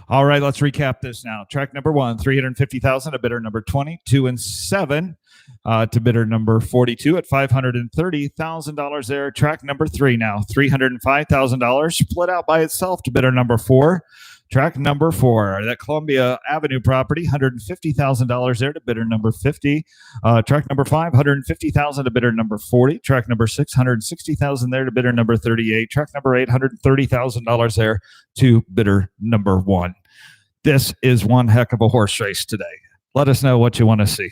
All right, let's recap this now. Track number 1, 350,000. A bidder number 20, 2 and 7. to bidder number 42 at $530,000 there. Track number 3 now, $305,000, split out by itself to bidder number 4. Track number 4, that Columbia Avenue property, $150,000 there to bidder number 50. Track number 5, $150,000 to bidder number 40. Track number 6, $160,000 there to bidder number 38. Track number 8, $130,000 there to bidder number 1. This is one heck of a horse race today. Let us know what you want to see.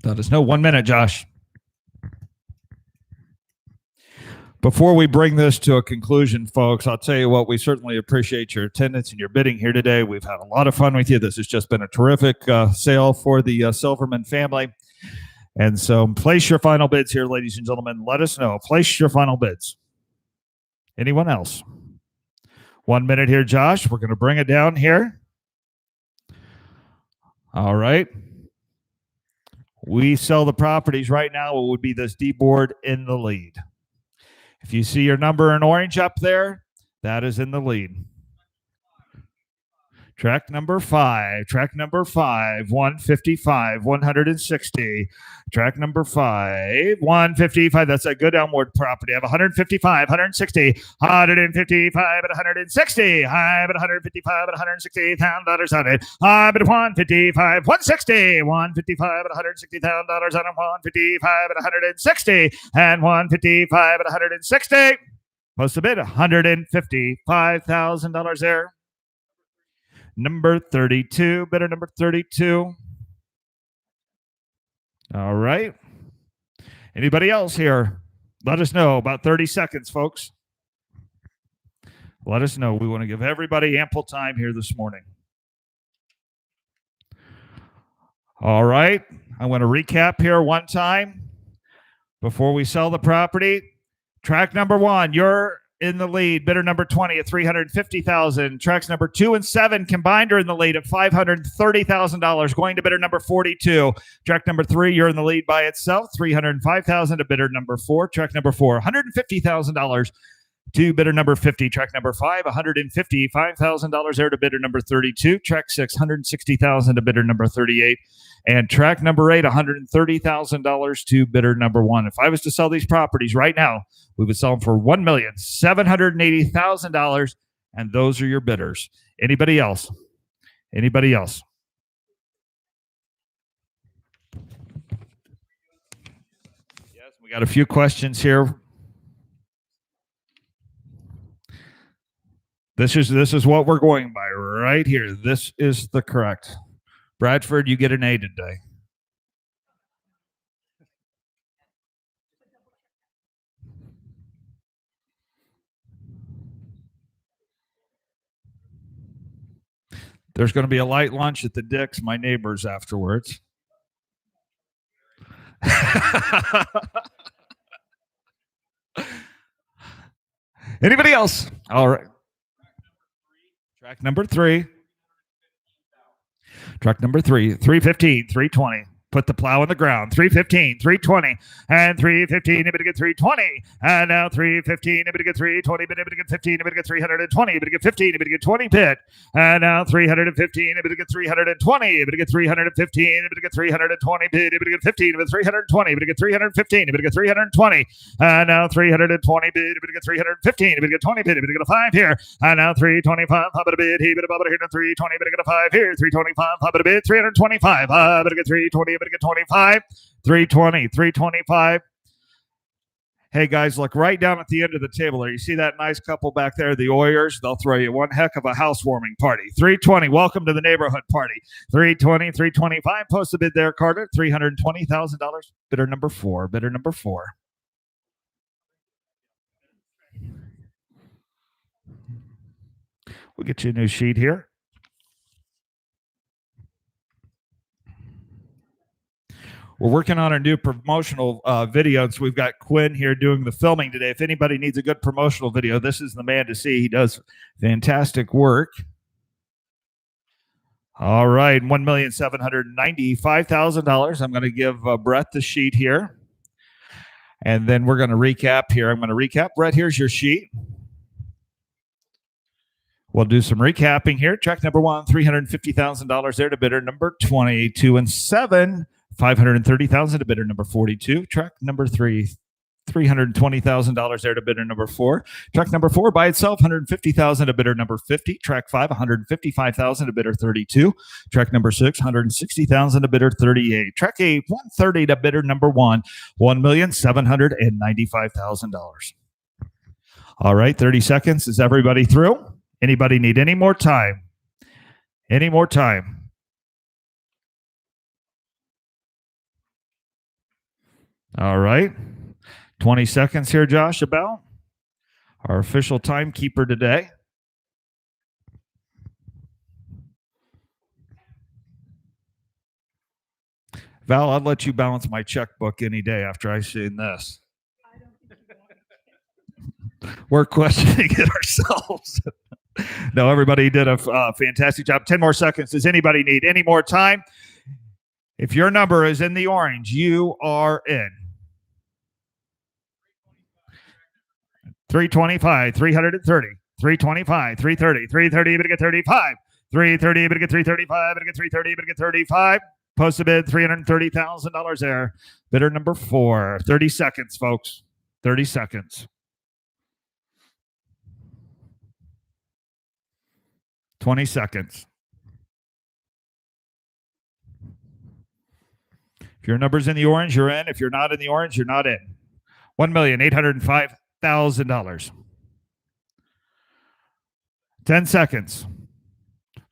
Let us know. 1 minute, Josh. Before we bring this to a conclusion, folks, I'll tell you what, we certainly appreciate your attendance and your bidding here today. We've had a lot of fun with you. This has just been a terrific sale for the Silverman family. And so place your final bids here, ladies and gentlemen. Let us know. Place your final bids. Anyone else? 1 minute here, Josh. We're going to bring it down here. All right. We sell the properties right now. It would be this D board in the lead. If you see your number in orange up there, that is in the lead. Track number 5, 155, 160. Track number 5, 155. That's a good downward property. I have 155, 160, 155 at 160. I'm at 155 at 160 $1,000 on it. I'm at 155, 160, 155 at $160,000 on it. 155 at 160 and 155 at 160. Most of it, $155,000 there. Number 32, bidder number 32. All right. Anybody else here? Let us know. About 30 seconds, folks. Let us know. We want to give everybody ample time here this morning. All right. I'm going to recap here one time before we sell the property. Track number 1, you're in the lead. Bidder number 20 at $350,000. Tracks number 2 and 7 combined are in the lead at $530,000. Going to bidder number 42. Track number 3, you're in the lead by itself. $305,000 to bidder number 4. Track number 4, $150,000 to bidder number 50. Track number 5, $155,000 there to bidder number 32. Track 6, $160,000 to bidder number 38. And track number 8, $130,000 to bidder number 1. If I was to sell these properties right now, we would sell them for $1,780,000, and those are your bidders. Anybody else? Anybody else? Yes, we got a few questions here. This is what we're going by right here. This is the correct. Bradford, you get an A today. There's going to be a light lunch at the Dick's, my neighbors, afterwards. Anybody else? All right. Track number 3. Track number 3, 315, 320. Put the plow in the ground. 315, 320, and 315. Able to get 320, and now 315. Able to get 320. Able to get 15. Able to get 320. Able to get 15. Able to get 20 bid, and now 315. Able to get 320. Able to get 315. Able to get 320 bid. Able to get 15. Able to 320. Able to get 315. Able to get 320, and now 320 bid. Able to get 315. Able to get 20 bid. Able to get a 5 here, and now 325. How about a bid? He bid about here to 320. Able to get a 5 here. 325. How about a bid? 325. Able to get 320. Able to get 25, 320, 325. Hey guys, look right down at the end of the table there. You see that nice couple back there, the Oyers? They'll throw you one heck of a housewarming party. 320, welcome to the neighborhood party. 320, 325, post a bid there, Carter. $320,000. Bidder number 4, bidder number 4. We'll get you a new sheet here. We're working on a new promotional video, so we've got Quinn here doing the filming today. If anybody needs a good promotional video, this is the man to see. He does fantastic work. All right, $1,795,000. I'm going to give Brett the sheet here, and then we're going to recap here. I'm going to recap. Brett, here's your sheet. We'll do some recapping here. Track number 1, $350,000 there to bidder number 20. 2 and 7, $530,000 to bidder number 42. Track number 3, $320,000 there to bidder number 4. Track number 4 by itself, $150,000 to bidder number 50. Track 5, $155,000 to bidder 32. Track number 6, $160,000 to bidder 38. Track 8, $130,000 to bidder number 1, $1,795,000. All right, 30 seconds. Is everybody through? Anybody need any more time? Any more time? All right. 20 seconds here, Josh, about our official timekeeper today. Val, I'd let you balance my checkbook any day after I've seen this. We're questioning it ourselves. No, everybody did a fantastic job. 10 more seconds. Does anybody need any more time? If your number is in the orange, you are in. 325, 330, 325, 330, 330, you're going to get 35. 330, you're going to get 335, you're going to get 330, you're going to get 35. Post a bid, $330,000 there. Bidder number 4. 30 seconds, folks. 30 seconds. 20 seconds. If your number's in the orange, you're in. If you're not in the orange, you're not in. $1,805,000. 10 seconds.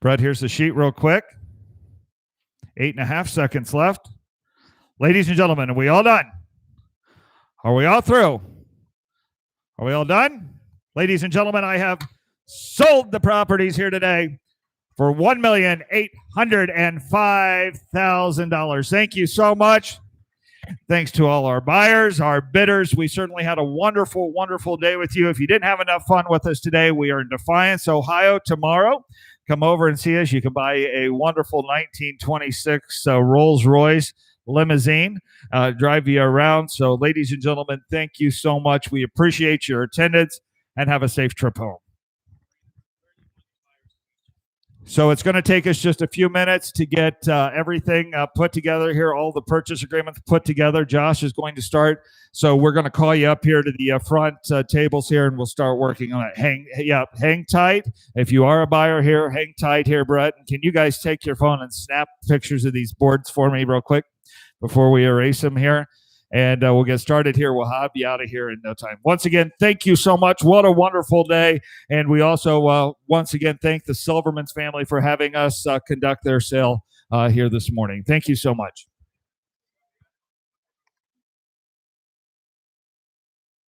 Brett, here's the sheet real quick. 8.5 seconds left. Ladies and gentlemen, are we all done? Are we all through? Are we all done? Ladies and gentlemen, I have sold the properties here today for $1,805,000. Thank you so much. Thanks to all our buyers, our bidders. We certainly had a wonderful, wonderful day with you. If you didn't have enough fun with us today, we are in Defiance, Ohio tomorrow. Come over and see us. You can buy a wonderful 1926 Rolls-Royce limousine, drive you around. So, ladies and gentlemen, thank you so much. We appreciate your attendance and have a safe trip home. So it's going to take us just a few minutes to get everything put together here, all the purchase agreements put together. Josh is going to start. So we're going to call you up here to the front tables here, and we'll start working on it. Hang tight. If you are a buyer here, hang tight here, Brett. Can you guys take your phone and snap pictures of these boards for me real quick before we erase them here? And we'll get started here. We'll have you out of here in no time. Once again, thank you so much. What a wonderful day. And we also, once again, thank the Silverman's family for having us conduct their sale here this morning. Thank you so much.